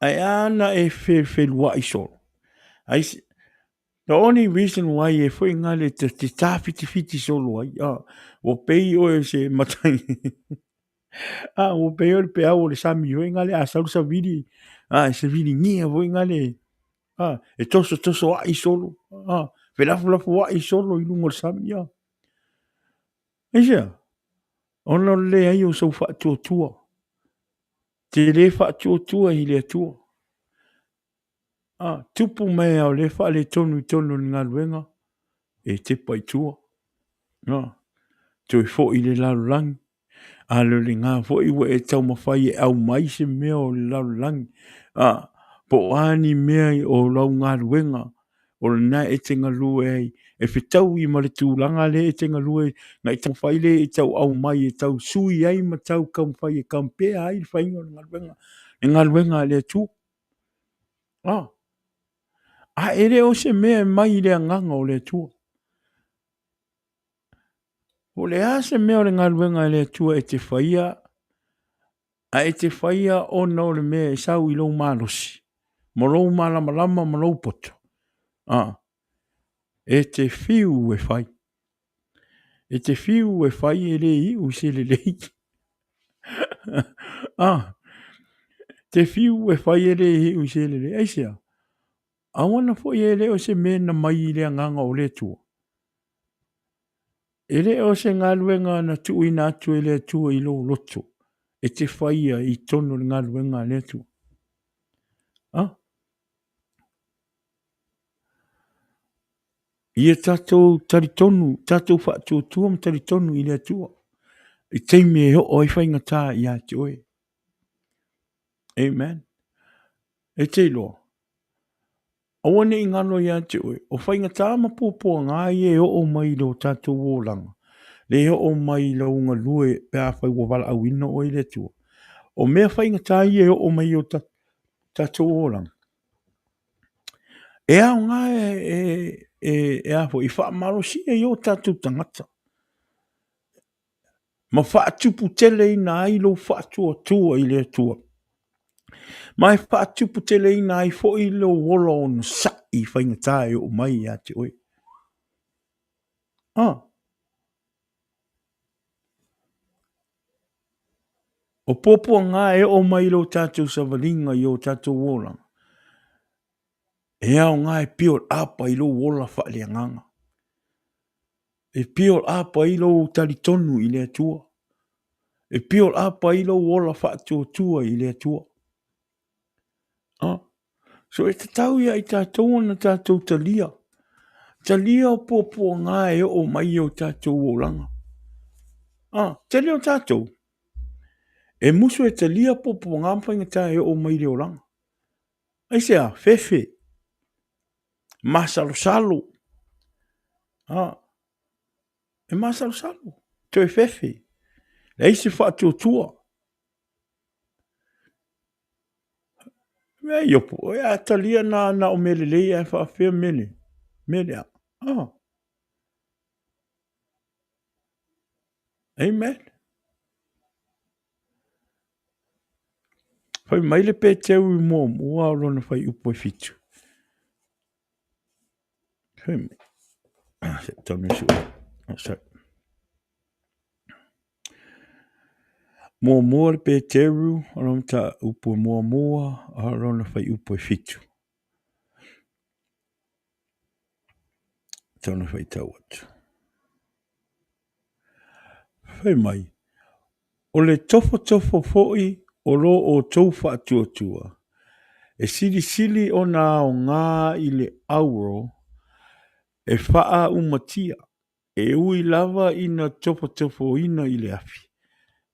Ai ana e whelua i solo. The only reason why e foi ngā le te tāwhiti solo ai. O pei o e se matangi. O pei o le pe au o le sami o ngā le a sausa vidi. E se vidi ngia o ngā le. E toso a i solo. Whelafulafu a i solo i lungo le sami. Eisa. Ono le ai o sau whatuatua. Te le whatuatua i le atua. Tupu mea o le wha le tonu ni ngā luenga. E te pai tua. Tui fo i le lalulangi. Alo le ngā fo i we e tau mawhai e au mai se mea o le lalulangi. Po ani mea o lau ngā luenga. o na e te ngalu e whetau I ma le tūlanga le e te ngalu na I tau whaile e tau au mai e tau sui ai ma tau kam whai e kam pēa ai whaingo ngā luenga le tū. A ere o se mea mai le nganga o le tū. O le a se mea o le ngā luenga le tū e te whaia a e te whaia o no le mea e sau I lou mālosi. Mo lou malama lama mo lou poto. E te whiu e whai. E te whiu e whai e le iu se le lei. Te whiu e whai e le iu se le lei. Eisia. Awana fo e le o se me na mai le nganga o le tua. E le o se ngā luenga na tu I nā tu e le tua I lo loto. E te whaia I tono le ngā luenga le tua. Ia tātou taritonu, tātou whātua tua ma taritonu I le tua. I teime e o I whainga tā I a te oe. Amen. E te loa. Awane I ngano I a te oe. O whainga tā ma pōpua ngā I e o mai lo tātou wōlanga. Le o mai lo unga lue pe a whai wawala au ino o I le tua. O mea whainga tā I e o mai o tātou wōlanga. E au ngā e a fo I wha maro si e o tātou tangata. Ma whaatupu tele I nā I lo whaatua tua I le tua. Ma e whaatupu tele I nā I fo I lo wola o na sa I whainga tā e o mai a te oe. O pōpua ngā e o mai lo tātou savalinga I o tātou wola. E au ngā e pio apa I lo wola whaalea nganga. E pio apa I lo taritonu I le tua. E pio apa I lo wola whaatua tua I le tua. So e te tau ia I tātou na tātou talia. Talia o pōpua ngā e o mai o tātou wolanga. Talia o tātou. E musu e talia pōpua ngā mwhainga tā e o mai le o langa. Aisea, fefe. Masalo salo. E masalo salo. To e fefe. E isi whaatua tua. Mea iopo. E a talia na o mele lei e whaafea mele. Mele a. Amen. Whai maile pe teu I mua mua rona whai upo I fitu. Whai mai. Se tonu sua. Mua mua pe teu rona ta upo mua mua rona whai upo I fitu. Tonu whai tau atu. Whai mai. O le tofo foi o lo o tau whaatua tua. E sili o nā o ngā I le auro e whaa umatia. E ui lava ina tofo ina I le afi.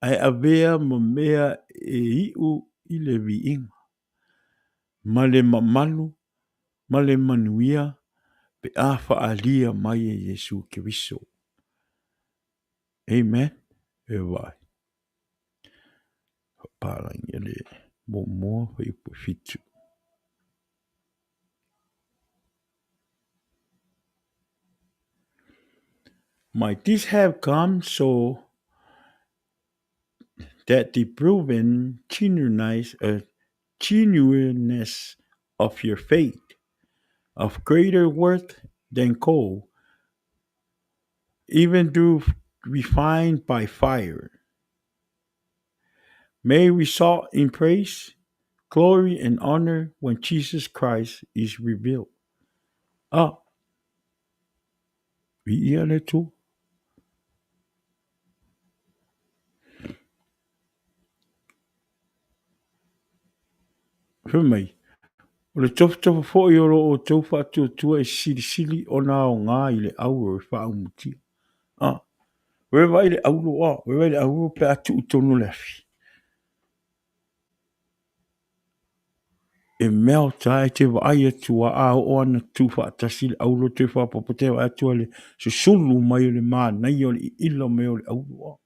Ai avea ma mea e iu I le viinga. Ma le mamalu, ma le manuia, pe a whaalia mai e Yesu Keriso. Amen. E vai. Pārangi le mo whai upo fitu. Might this have come so that the proven genuineness of your faith, of greater worth than gold, even though refined by fire, may result in praise, glory, and honor when Jesus Christ is revealed. Vi le tu. Mai. O le tofu fo I oro o tau whaatua e sili o nā o ngā I le auro e whaumutia. We vai le auro we vai le auro pe atu utonu le afi. e mea o tae te wa ai atua a o ana tu wha atasi le aulo te wha papote wa atua le susulu mai o le maa nai o le ilo me o le aulo.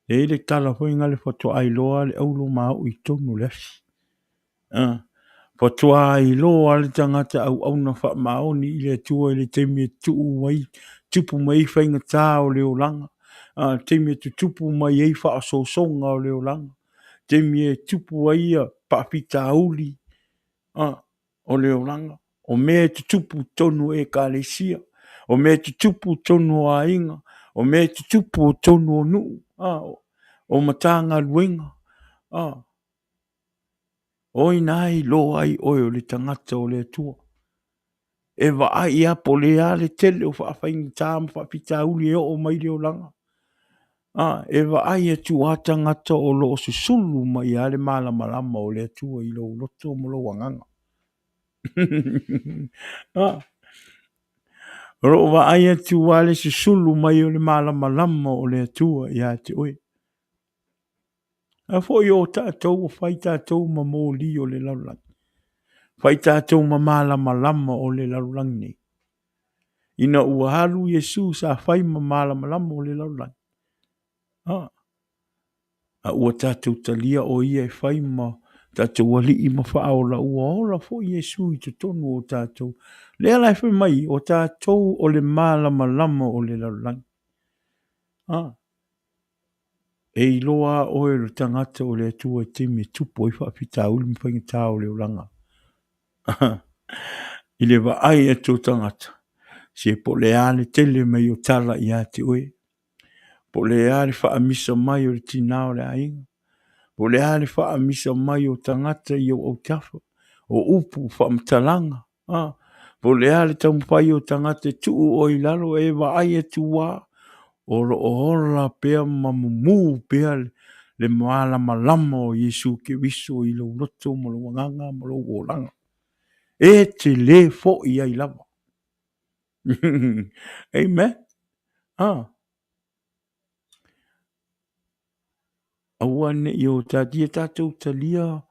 E le tala hoi ngale whatua ai loa le aulo maa o i tonu le asi. Whatua ai loa le tangata au na wha maoni i le atua i le teimi e tuu mai, tupu mai whainga tā o le o langa. Teimi e tupu mai ei wha aso songa o le o langa. Teimi e tupu ai a pāpita auli o le o langa. O mea te tupu tonu e ka le sia. O mea te tupu tonu a inga. O mea te tupu tonu o nuu. O matanga luenga. Oi nai lo ai oi o le tangata o le atua. E wa ai a po le a le tele o whaafai tāma whaapita uli e o mai le o langa. E wa ai atu a tangata o lo o susulu mai a le malama o le atua i lo loto mo lo wanganga. Ro wa ai atu a le susulu mai o le malama o le atua i a te oi. A fo i o tātou o whai tātou ma mō li o le laulang. Whai tātou ma malama o le laulang ni. Ina ua halu Yesu sa whai ma malama o le laulang. A ua tātou talia o ia e whai ma tātou wali i ma wha o la ua ola fo Yesu i te tonu o tātou. Lea lai whai mai o tātou o le malama o le laulang. E iloa o e tangata o le atua te me tupo i whaapita uli mi whainga tā o le ulanga. I le wa ai e tō tangata. Se po le ale tele mai o tala i a te oe. Po le ale wha amisa mai o le tina o le ainga. Po le ale wha amisa mai o tangata i o tafa. O upu wha mtalanga. Po le ale tamupai o tangata tu o i lalo e wa ai e tu wā. O lo ola pea mamumu pea le malama o Yesu ke wiso i lo loto mo lo wanganga mo lo wolanga. E te le fo i ai lava. Amen. Awane i o tatia tātou talia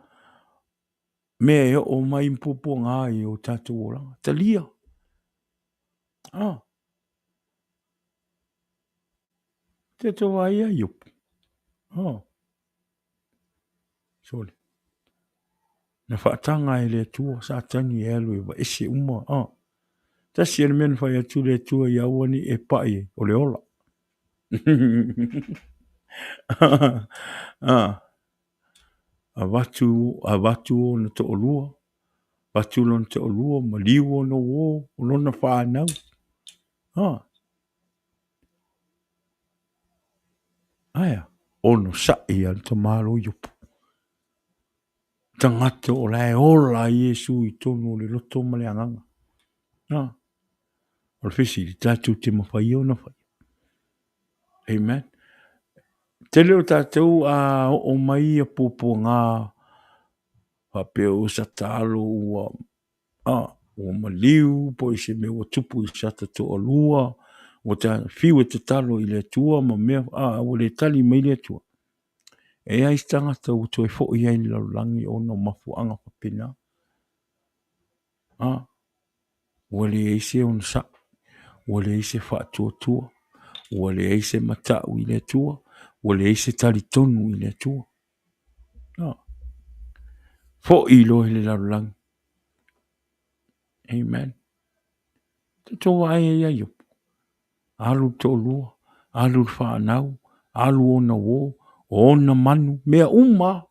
mea e o mai mpopo ngā i o tātou olanga. Talia. Te to ai a iup. Sole. Na whaatanga e le tua sa tani e alu e wa ese uma. Tasi ane mena whai atu le tua i awani e pai o le ola. A watu o na to olua. Watu lon te olua, ma liwo no wo, o lona whanau. Aia, ono sa i an ta malo yupu. Tangata o lai ola Yesu i tonu le loto male anganga. O le fisi li tātou te mawhai o na whai. Amen. Te leo tātou a o mai a popo ngā whapeo sa tālo o maliu, po i se me o tupu i sa tato o lua, o ta fiu e te talo i le tua, ma mea, o le tali mai le tua. E ai tangata o toi fo i ai laulangi o no mafu anga whapena. O le eise o na sa, o le eise whaatua tua, o le eise matau i le tua, o le eise tali tonu i le tua. Fo i lo le laulangi. Amen. Te tō ai e ai op. Alu tō lua, alu whanau, alu o na wō, o na manu, mea uma.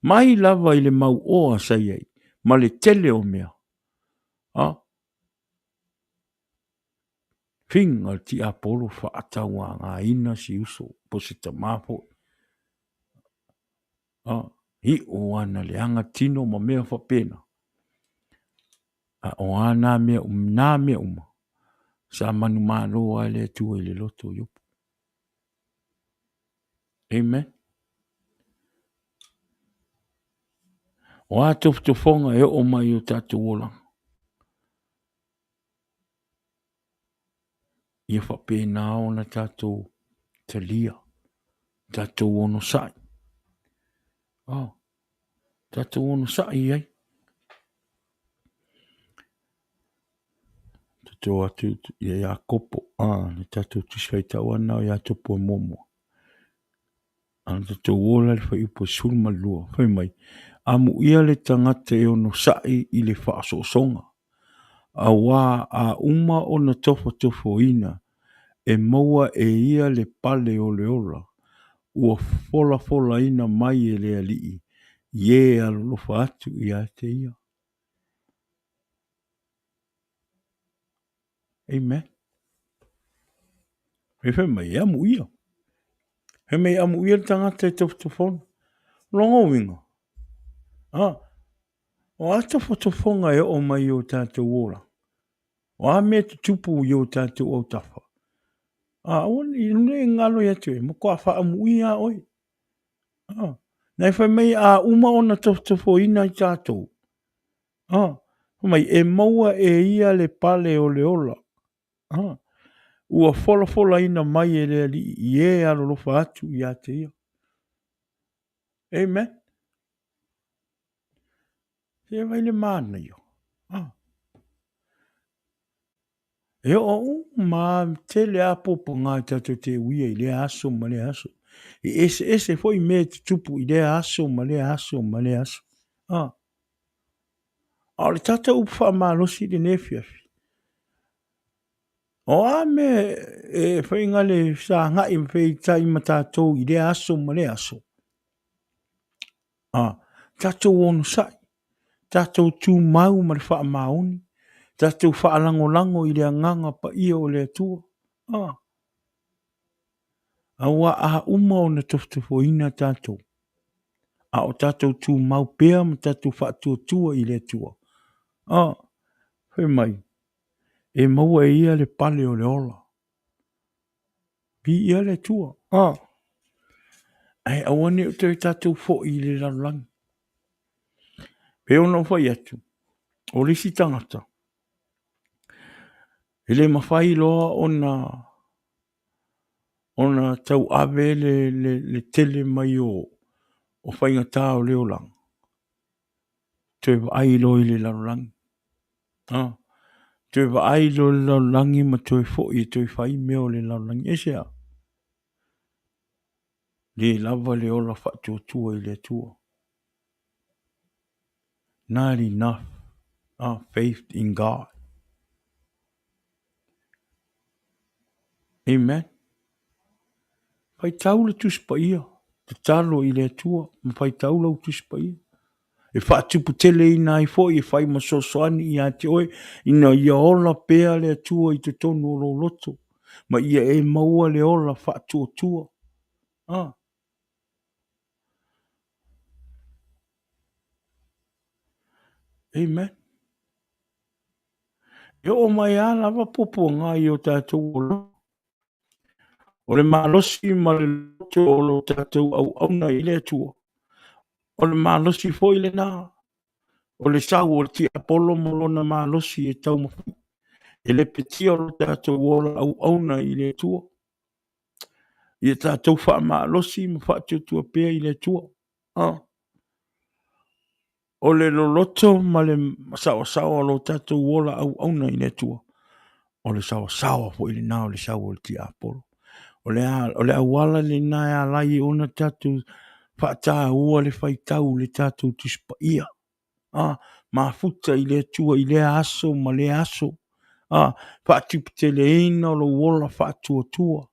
Mai lava i le mau oa sai ai, ma le tele o mea. Finga ti apolo whaatau a ngā ina si uso, po se ta mapo. Hi o ana le anga tino ma mea whapena. O ana mea nā mea uma. Sa manu malo ai le tua i le loto yupu. Amen. O a tofutofonga e o mai o tātou ola. Ia whapena o na tātou talia. Tātou ono sai. Tātou ono sa'i ai. Tātou atu ia kopo. Le tātou tiswai tau ana o ia topo momo. Ana tātou ola le whai upo sulma lua. Whai mai. Amu ia le tangata e ono sa'i i le whaasosonga. A wā a uma o na tofo ina. E maua e ia le pale o le ola. Ua fola ina mai e le alii. Ie alolofa atu i a te ia. Amen. Whai mai amu ia. He mei amu ia le tangata e tofona. Longo winga. O a tofonga e o mai o tātou ora. O a mea te tupu i o tātou o tafa. I lune ngalo ia tue. Mo kua wha amu ia oi. Nei whai mei a uma o na tofo ina i tātou. Mai e maua e ia le pale o le ola. Ua fola ina mai e le li i e alolofa atu i a te ia. Amen. E vai le mana io. E o ma tele a popo ngā tātou te uia i le aso ma le aso. I ese foi me te tupu i le aso ma le aso ma le aso. O le tātou upa malosi le nefiafi. O a me e whai ngale sa ngai mwhai tai ma tātou i le aso ma le aso. Tātou ono sai. Tātou tū mau ma le wha maoni. Tātou wha lango i le anganga pa ia o le atua. Awa a uma o na tofo ina tātou. A o tātou tū mau pēr ma tātou wha tua i le atua. Whai mai. E maua e ia le pale o le ola. Pi ia le tua. Ai awane o te tātou fo i le lalang. Peo no whai atu. O risi tangata. Ele mawhai loa ona tau ave le tele mai o whainga tā o leo lang. Te ai lo i le lalang. Te ai lo le lalangi ma te fo i te whai meo le lalang. Ese a. Le lava le ola whatu tua i le tua. Not enough. Faith in God. Amen. Pai taula tuspa ia. Te talo i le tua. Ma pai taula u tuspa ia. E whatupu tele ina i fo i whai masosoani i a te oe. Ina ia ola pēa le tua i te tonu o lo loto. Ma ia e maua le ola whatu tua. Amen. E o mai ala wa popo ngā i o tātou o lo. O le malosi ma le loto o lo tātou au auna i le tua. O le malosi fo i le nā. O le sau o ti apolo molona malosi e tau mafu. E le peti o lo tātou o la au auna i le tua. I e tātou wha malosi ma wha tua pēa i le tua. O le loloto ma le sawa lo tātou o la au auna i le tua. O le sawa fo i le nā o le sau o ti apolo. O le awala le nā e alai ona tātou whaata ua le whaitau le tātou tuspa ia. Ma futa i le tua i le aso ma le aso. Whaatupite le ina o lo wola whaatua tua.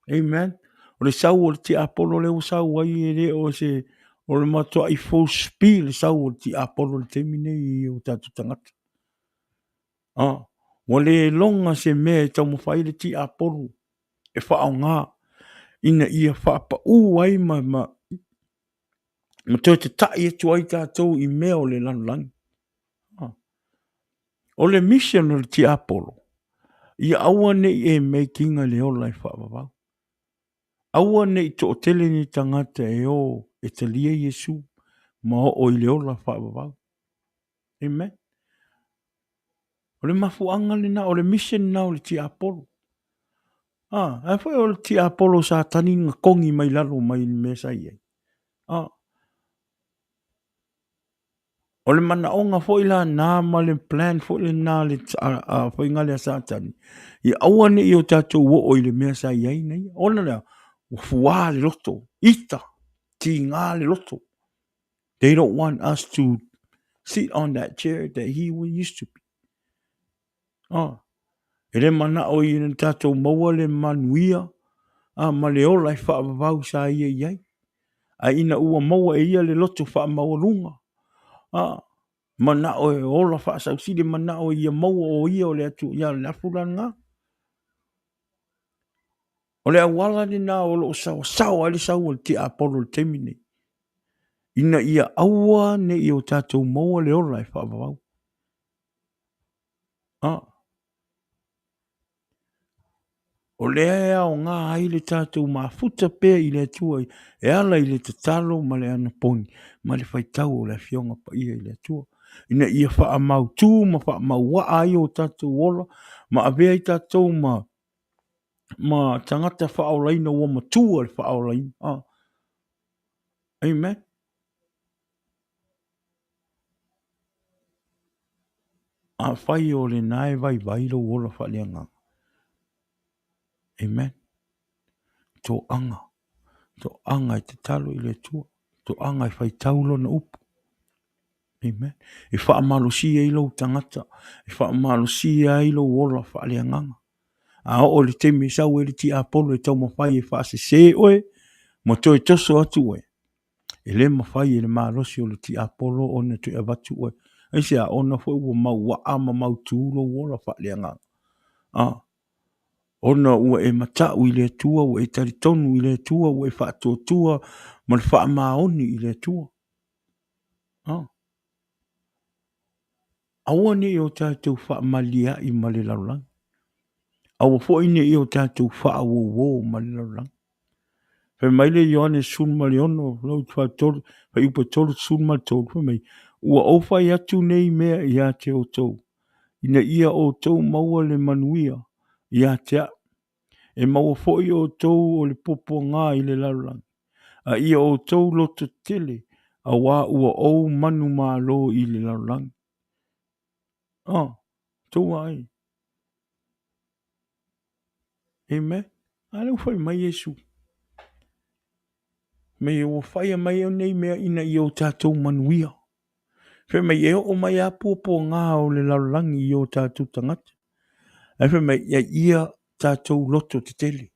Amen. O le sau o le ti apolo le o sau ai e le o se o le matua i full speed le sau o le ti apolo le temine i o tātou tangata. O le longa se mea tau mawhai le ti apolo. E wha ngā. Ina ia wha pa ai ma tō te tai e tu ai tātou i mea o le lanulangi. O le mission o le ti apolo. Ia aua nei e mei kinga le ola i wha wawau. Aua nei to o tele ni tangata e o e te lia Yesu ma o i le ola wha wawau. Amen. O le mafuanga le na, o le mission na o le ti apolo. Ai whai o le ti apolo sa tani nga kongi mai lalo mai ni mesa iei. O le manaʻoga foʻi lanā ma le plan foʻi lenā le faiga le a satani. Ia aua neʻi o tatou oo i le mea sa iai na ia. Ona lea, ua fuā le loto, ita, tigā le loto. They don't want us to sit on that chair that he used to be. E le manaʻo i le tatou maua le manuia, ma le ola e whaavavau sa ia iai. A ina ua maua e ia le loto whaamaualuga. Manaʻo e ola whaasausili manaʻo ia maua o ia o le atu ia le afulanga. O le awala ni nā o loo sawasawa le sau o le ti Apollo le temi nei. Ina ia aua ne i o tatou maua le ola e whaavavau. O lea o ngā ai le tātou mafuta pēr i le atua e ala i le tatalo ma le ana poni, ma le whaitau o le fionga pa ia i le atua. Ina ia wha mau tū, ma wha mau waa ai o tātou ola, ma avea i tātou ma tangata wha aulaina o ma tua le wha aulaina. Amen. A whai o le nae vai vai lo ola wha leanga. Amen. Tō anga. Tō anga i te talo i le tua. Tō anga i whai taulo na upu. Amen. E wha amalosia i lo tangata. E wha amalosia i lo ola wha leanganga. A o le temi sau e le ti Apollo e tau mawhai e wha se oe. Mo toi toso atu oe. E le mawhai e le malosi o le ti Apollo o na tui avatu oe. Aise a ona fo ua mau wa ama mau tūlo ola wha leanganga. Ona ua e matau i le tua, ua e taritonu i le tua, ua e whaatotua, ma le wha maoni i le tua. Aua ne i o tātou wha malia i ma le laulang. Aua fo ine i o tātou wha awo ma le laulang. Whai mai le Ioane sunma le ono, lau wha tolu, whai upa tolu sunma tolu, whai mai, ua ofa i atu nei mea i a te o tau. Ina ia o tau maua le manuia i a te a. E maua fo i o tau o le popo ngā i le laulang. A ia o tau loto tele, a wā ua ou manu mā lo i le laulang. Tau ai. Amen. Alau whai mai Yesu. Me o whaia mai o nei mea ina i o tātou manuia. Whai mai e o mai a pōpō ngā o le laulangi i o tātou tangata. Whai mai ia tātou loto te tele.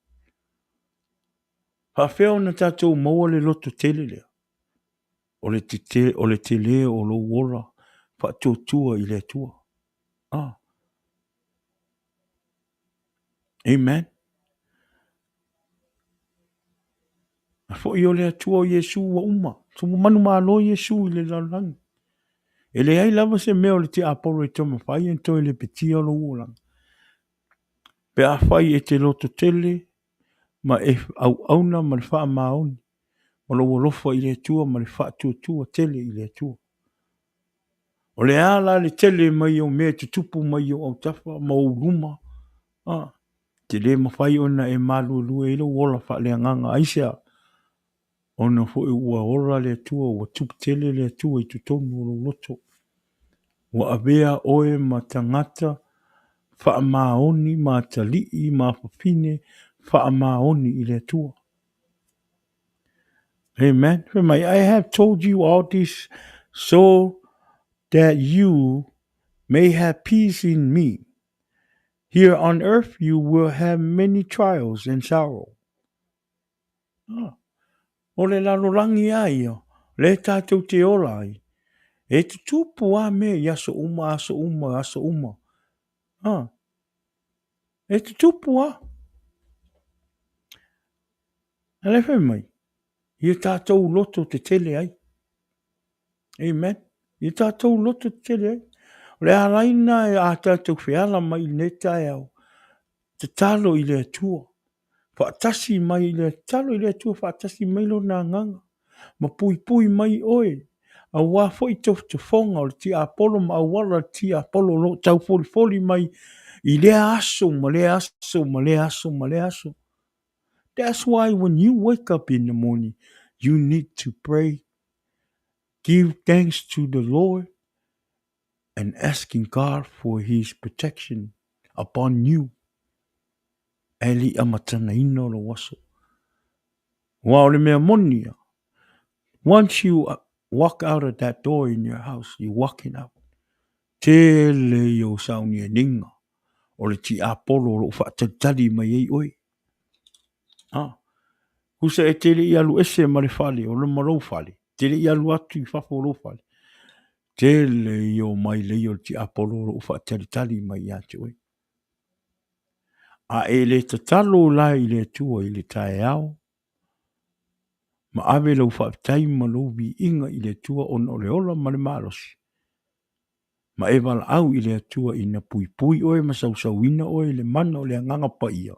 Whawheo na tātou maua le loto tele lea. O le tele o lo wola. Whaatotua i le tua. Amen. A fo i o le atua o Yesu wa uma. So manu maa lo Yesu i le laulangi. E le ai lava se mea o le ti Apollo e toma whai en toi le petia o lo wolang. Pe a whai e te loto tele, ma e au auna ma le wha maoni. Ma lo wolofa i le atua ma le wha tua tele i le atua. O le ala le tele mai o mea te tupu mai o au tafa ma o ruma. Te le mawhai ona e malu lua ilo wola wha le anganga aisea. Ona fo e ua ora le atua, ua tupu tele le atua i tutonu o lo loto. Ua avea oe ma tangata, wha maoni ma talii ma whapine, wha maoni i le atua. Amen. I have told you all this so that you may have peace in me. Here on earth you will have many trials and sorrow. O le lalolangi ai o, le tātou te ola ai. E te tupu a me i aso uma. E te tupu a. Ale whai mai. I tātou loto te tele ai. Amen. I tātou loto te tele ai. Le alaina e a tātou whiala mai ne tae au. Te talo i le atua. Whaatasi mai i le talo i le atua. Whaatasi mai lo nā nganga. Ma pui mai oe. A wā fo i tofu te whonga o le ti Apollo ma awala ti Apollo lo tau foli mai i le aso ma le aso. That's why when you wake up in the morning, you need to pray. Give thanks to the Lord. and asking God for his protection upon you. Eli amatana ino lo waso. Wa ole mea monia. Once you walk out of that door in your house, you're walking out. Tele yo sauni e ninga. O le ti apolo o lo whaatatari mai ei oi. Kusa e tele i alu ese ma le fale, o le marou fale. Tele i alu atu i fafo lo fale. Tele yo mai le yo ti apolo o lo whaatari mai ate oi. A e le tatalo la i le tua i le tae ao. Ma ave lau whaatai ma lau vi inga i le tua on o le ola ma le malosi. Ma e wala au i le tua i na pui pui oe ma sau sau ina oe le mana o le anganga pa ia.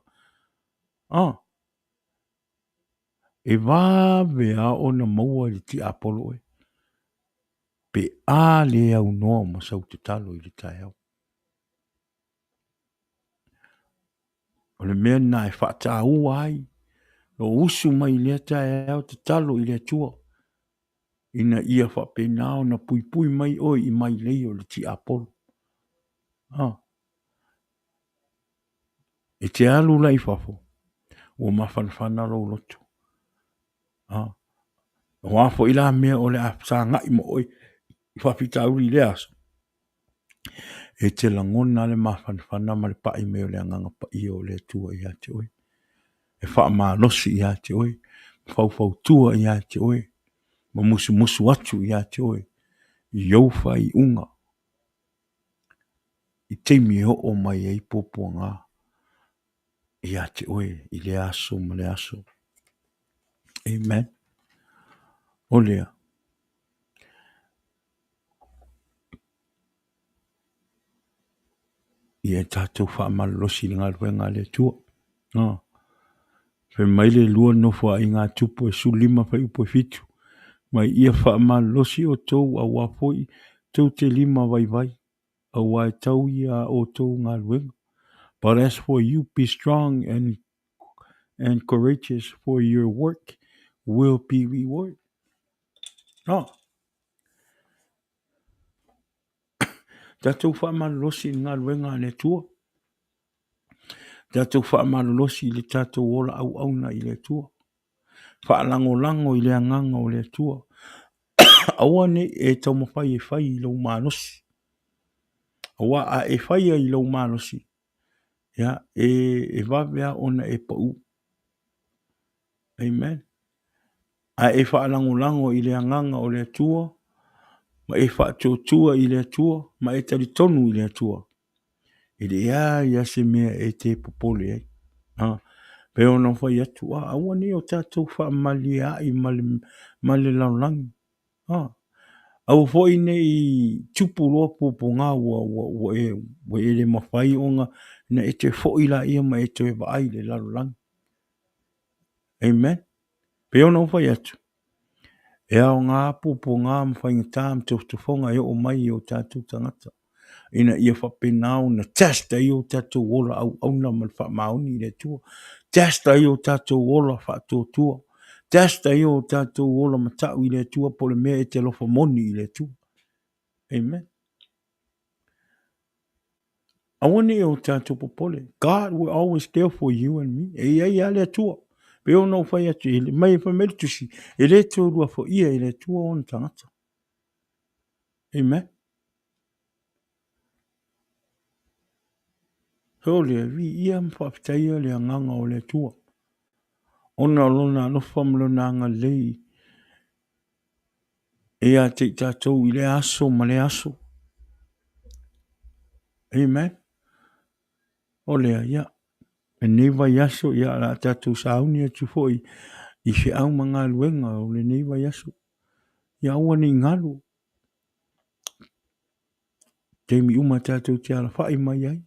E wawe a o na maua i ti apolo oe. Pe a le au noa ma sau te talo i le tae au. O le mea na e whaata ua ai. O usu mai le tae au te talo i le tua. Ina ia whape nao na pui pui mai oi i mai leo le ti apolo. E te alu lai fafo. O mawhanwhana lo lotu. O afo ila mea o le a sa ngai mo oi. I whapita uri le aso. E te langona le mawhanwhana ma le pai meo le anganga pa i o le tua i ate oi. E wha maa losi i ate oi. Fau tua i ate oi. Ma musu atu i ate oi. I iauwha i unga. I teimi o mai e popo ngā. I ate oi. I le aso ma le aso. Amen. Olea. I e tātou whaamalosi ngā ruenga le tua. Fe maile lua no fua i ngā tupo e su lima fa upo fitu. Mai ia whaamalosi o tau a wafoi tau te lima vai vai. A wai tau ia o tau ngā ruenga. But as for you, be strong and courageous, for your work will be rewarded. Tātou whaamalosi ngā ruenga le tua. Tātou whaamalolosi i le tātou ola au auna i le tua. Whaalango i le anganga o le tua. Awane e tau mawhai e whai i lau mānosi. Awa a e whai i lau mānosi. Ya, e wawea ona e pau. Amen. A e whaalango i le anganga o le tua. Ma e whaatotua i le tua. Ma e taritonu i le tua. E le ia se mea e te popole ai. Pe ona whai atu, awane o tātou whaamali ai male laulangi. Au hoi nei tupu loa popo ngā wa e le mawhai o ngā na e te hoi la ia ma e te waai le laulangi. Amen. Pe ona whai atu. E au ngā popo ngā mawhai ngatām te whonga e o mai o tātou tangata. Ina ia whapenau na testa i o tātou ola au auna man whamaoni i le tua. Testa i o tātou ola whaatotua. Testa i o tātou ola matau i le tua pole mea e te lofa moni i le tua. Amen. Awane e o tātou popole. God will always care for you and me. E ia le tua. Pe o no whai atu. Mai e whameritusi. E le tua rua fo ia i le tua o tangata. Amen. So le vi ia mwhapitaia le anganga o le tua. Ona lona no famlona nga lei. E a te tātou i le aso ma le aso. Amen. O lea ia. E neiva yaso ia la tātou sauni atu foi. I se au mga luenga o le neiva yaso. Ia aua ni ngalu. Teimi uma tātou te ala whai mai ai.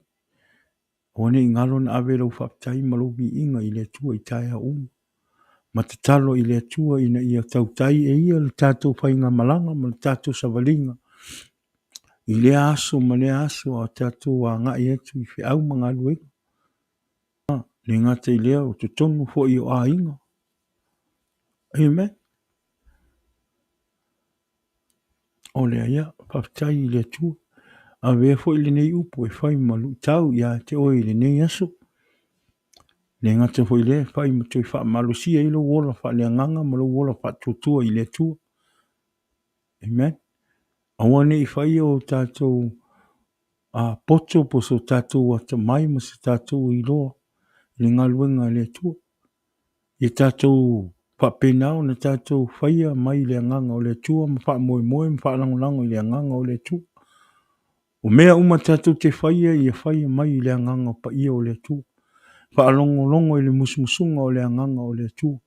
O ne ngalo na avera u whaptai malobi inga i le tua i taia Ma te talo i le tua ina ia tautai e ia le tātou whainga malanga ma le tātou savalinga. I le aso ma le aso a tātou a ngai etu i whi au mga luenga. Le ngata i lea o te tonu fo i o a inga. Amen. O lea ia, whaptai i le tua. A vea fo ili nei upo e whai malu tau ia te o ili nei aso. Le ngata fo ile whai mato i wha malusia ilo wola wha le nganga malo wola wha tutua i le tua. Amen. Awane i whai o tātou a poto po so tātou ata mai ma se tātou i loa. Le ngaluenga le tua. I tātou whapenao na tātou whaia mai le nganga o le tua ma wha moe moe ma wha lango i le nganga o le tua. O mea uma tātou te whaia i a whaia mai i le nganga pa ia o le tua. Wha longo longo i le musmusunga o le nganga o le tua.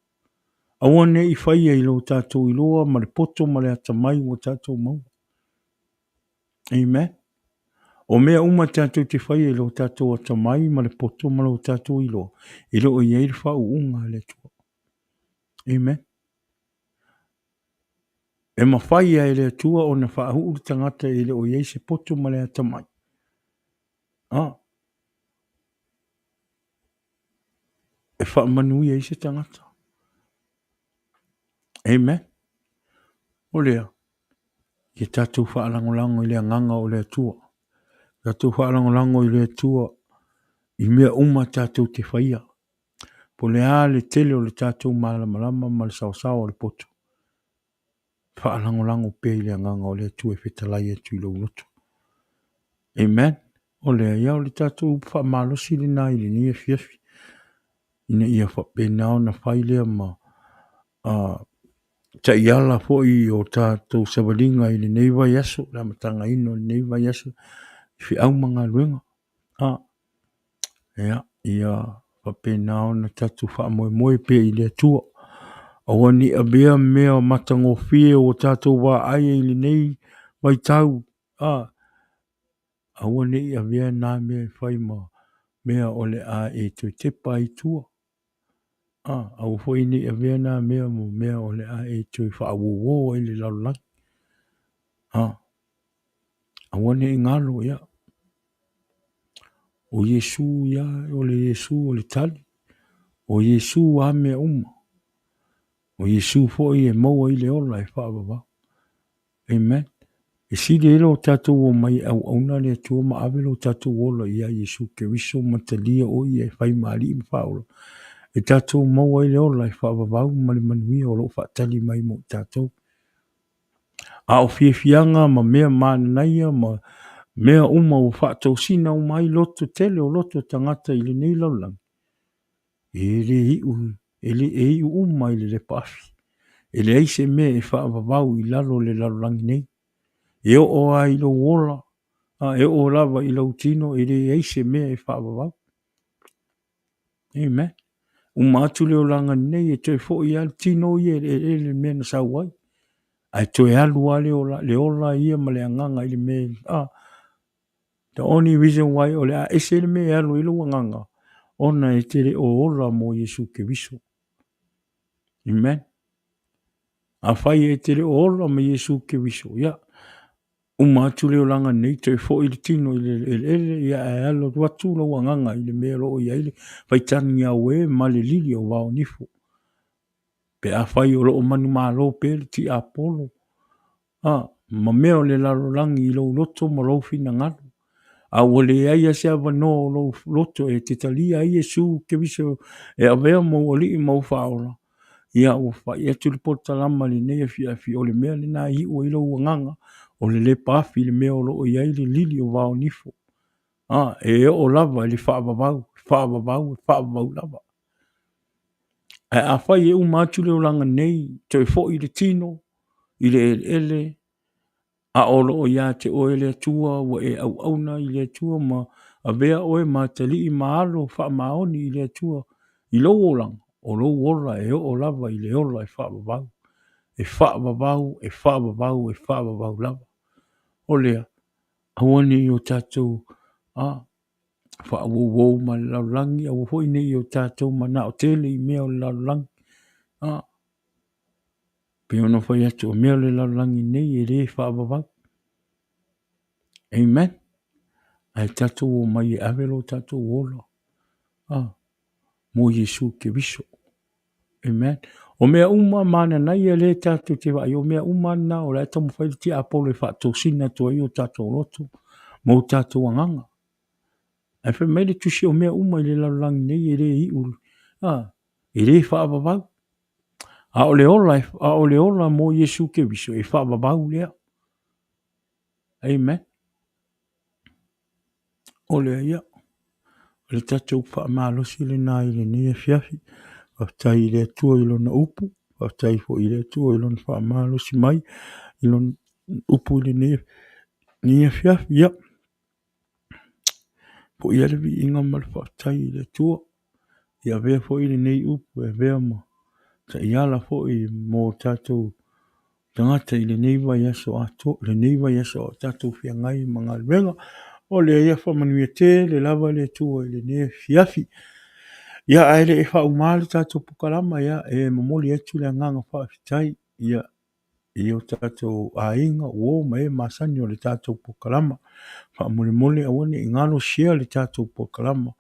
Awane i whaia i lo tātou i loa ma le poto ma le ata mai o tātou mau. Amen. O mea uma tātou te whaia i lo tātou ata mai ma le poto ma lo tātou i loa. I lo i eir wha uunga le tua. Amen. E ma whaia i le tua o na wha huru tangata i le o iei se poto ma le ata mai. E wha manui i se tangata. Amen. O lea. Ke tātou wha lango i le nganga o le tua. Tātou wha lango i le tua. I mea uma tātou te whaia. Po lea le tele o le tātou malama ma le sawasawa o le poto. Wha lango pe i le nganga o le tua e whetalai e tui lo loto. Amen. O lea ia o le tātou wha malosi le nai le nia fiafi. Ina ia wha penao na whai lea ma ta iala fo i o tātou sawalinga i le neiva yaso. La matanga ino le neiva yaso. Fi au manga luenga. Ia whapenao na tatu wha moe pe i le tua. Awa ni a bea mea matango fie o tātou wā aia i le nei mai tau. Awa ni a bea nā mea whai ma mea ole a e tui tepa i tua. Awa fwoi ni a bea nā mea mo mea ole a e tui wha awowo i le laulang. Awa ni ngalo ia. O Yesu ia, o le Yesu o le tali. O Yesu a mea uma. O Yesu foi e maua i le ola e whaababa. Amen. E siri ero tātou o mai au na le tua ma avelo tātou ola ia Yesu ke wiso matalia o i e whai maari i whaola. E tātou maua i le ola e whaababa ma le manuia o lo whaatali mai mo tātou. A o fianga ma mea mānaia ma mea uma o whaatou sina o mai loto tele o loto tangata i le nei laulang. E le iu uma i le pafi. E le aise mea e whaavavau i lalo le lalangi nei. E o a i lo wola. E o lava i lo tino e le aise mea e whaavavau. Amen. Atu leo langa nei e toi fo i al tino i e le mea na sauai. Ai toi alu a le ola ia ma le anganga i le mea. The only reason why o le a ese le mea alu i lo anganga. Ona e tere o ola mo Yesu ke viso. Amen. A whai e tere o ola mo Yesu ke viso. Ia. Atu leo langa nei te fo i le tino i le ia e alo watu lo wanganga i le mea lo i aile. Whai tani a we ma le lili o wao nifo. Pe a whai o lo o manu maa lo pe le ti a polo. Ma mea o le lalo langi i lo loto ma lo fina ngalo. A wale aia se ava no lo loto e te talia i Yesu ke viso e avea mo wali i mau whaola. Ia o whai atu le pota lama le nea fi o le mea le nā i o ilo wanganga o le pafi le mea o lo o iai le lili o wao nifo. E o lava le whaavavau lava. A whai e atu leo langa nei te fo i le tino i le ele a olo o ia te o ele atua wa e au auna i le atua ma a vea oe ma tali i maalo wha maoni i le atua i lo olang o lo ola e o lava i le ola e whaavavau. E whaavavau lava. O lea, awane i o tātou whaawowo ma le laulangi, a wahoi nei i o tātou ma na o tele i mea o le laulangi. Pe ono whai atu o mea le laulangi nei e re whaavavau. Amen. Ai tātou o mai e avelo tātou ola. Mo Yesu ke viso. Amen. O mea uma mana nai e le tātou te vai. O mea uma na o le tamu whai ti apolo e whaatou sina tua i o tātou loto. mo tātou anganga. Ai whai mai le tusi o mea uma i le lalangi nei e le I ulu. E le whaababau. A o le ola mo Yesu ke viso e whaababau lea. Amen. O le ia. O le tātou whaamalosi le nā i le nei e whiawhi. Whaftai I le atua I lona upu. Whaftai fo I le atua I lona whaamalosi mai. I lona upu I le nei e whiawhi. Ia. Po ia le vi inga ma le whaftai I le atua. Ia vea fo I le nei upu e vea ma. Ta iala fo I mo tātou tangata I le neiva yaso ato. Le neiva yaso tātou whiangai mga luenga. O le ia whamanuia te le lava le atua I le nei whiawhi. Ia aere e whaumale tātou pukarama ia e mamoli atu le anganga whaafitai ia I o tātou ainga o ma e masani o le tātou pukarama whaamole mole awane I ngalo share le tātou pukarama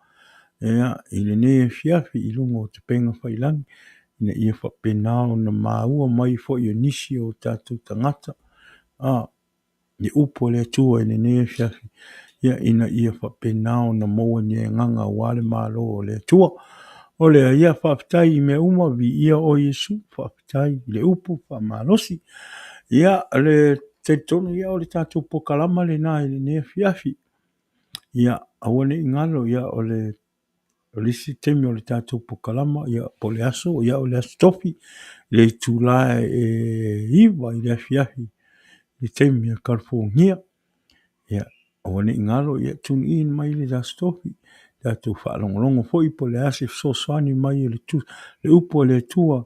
ia I le nei whiawhi I lungo te penga whailangi ina ia whapenao na maua mai fo I nisi o tātou tangata I upo le atua I le nei whiawhi ia ina ia whapenao na moa ni nganga wale malo o le atua o le ia whaafitai I mea uma vi ia o Yesu whaafitai le upu whaamalosi ia le te tonu ia o le tātou pokalama le nā I le nea whiawhi ia awane ingalo ia o le si temi o le tātou pokalama ia po le aso ia o le astofi le tūlā iwa I le whiawhi le temi a California ia awane ingalo ia tuni in mai le astofi tātou whaalongolongo fo I po le ase soswani mai le upo le tua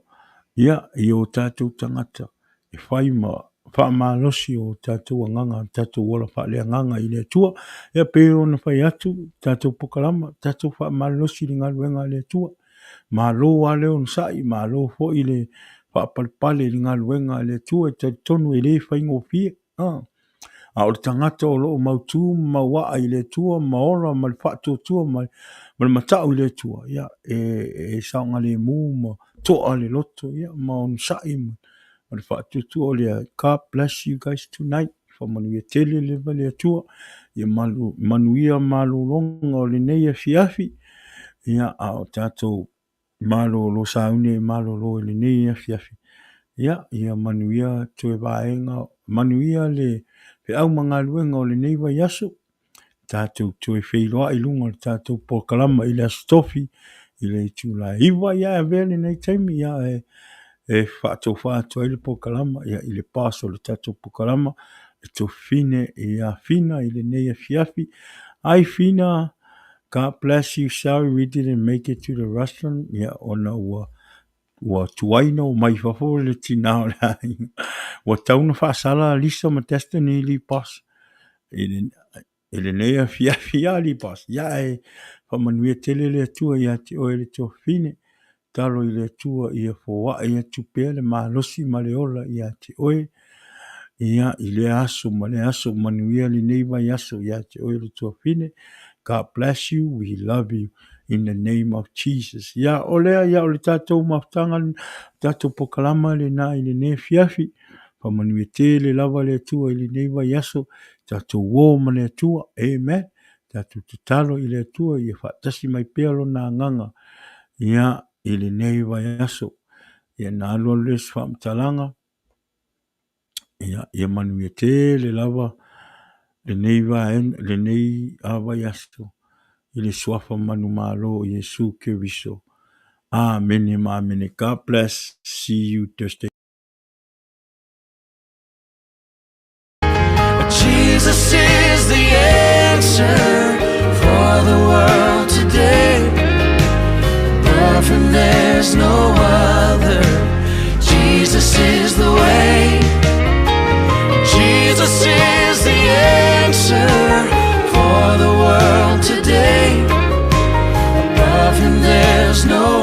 ia I o tātou tangata e whai ma whaamalosi o tātou anganga tātou wala whaale anganga I le tua ia pero na whai atu tātou pokalama tātou whaamalosi I ngā luenga le tua malo a leo nsai malo fo I le whaapalpale I ngā luenga le tua e tonu e le whaingo fie a o le tangata o loo mautu maua I le tua maora ma le whaatotua ma le matau I le tua ia e saunga le mū ma toa le loto ia ma on sai ma le whaatotua o le God bless you guys tonight whamanuia tele le vale tua ia manuia malolonga o le nei e whiawhi ia a o tātou malolo saune malolo le nei e whiawhi ia manuia tue vaenga manuia le pe au mga luenga o le neiva yaso tātou tue wheiloa I lunga le tātou pokalama I le astofi I le tūla iwa ia e vele nei taimi ia e whaatou I le pokalama ia I le paso le tātou pokalama le to fine ia fina I le nei e whiawhi ai fina God bless you sorry we didn't make it to the restaurant ia ona ua tuaino mai whafo le tinao ua tauna whaasala lisa ma destiny li pas ele nea whiawhi a li pas ia e whamanuia tele le atua ia te oe le to fine talo I le atua ia fōa ia tupea le malosi ma le ola ia te oe ia I le aso ma le aso manuia le neiva yaso ia te oe le to fine God bless you we love you in the name of Jesus. Ia olea ia o le tātou maftanga tātou pokalama le nā I le ne whiawhi. Whamanui te le lava le atua I le neiva yaso. Tātou wō ma le atua. Amen. Tātou te talo I le atua I whaatasi mai pealo nā nganga. Ia I le neiva yaso. Ia nā alua les whaamtalanga. Ia manui te le lava le neiva le nei awa yaso. I le swafa manu malo Yesu ke viso. Amen. Amen. God bless. See you Thursday. Jesus is the answer for the world today. Apart from there's no other. Jesus is the way. Jesus is the answer for the world today. Above him there's no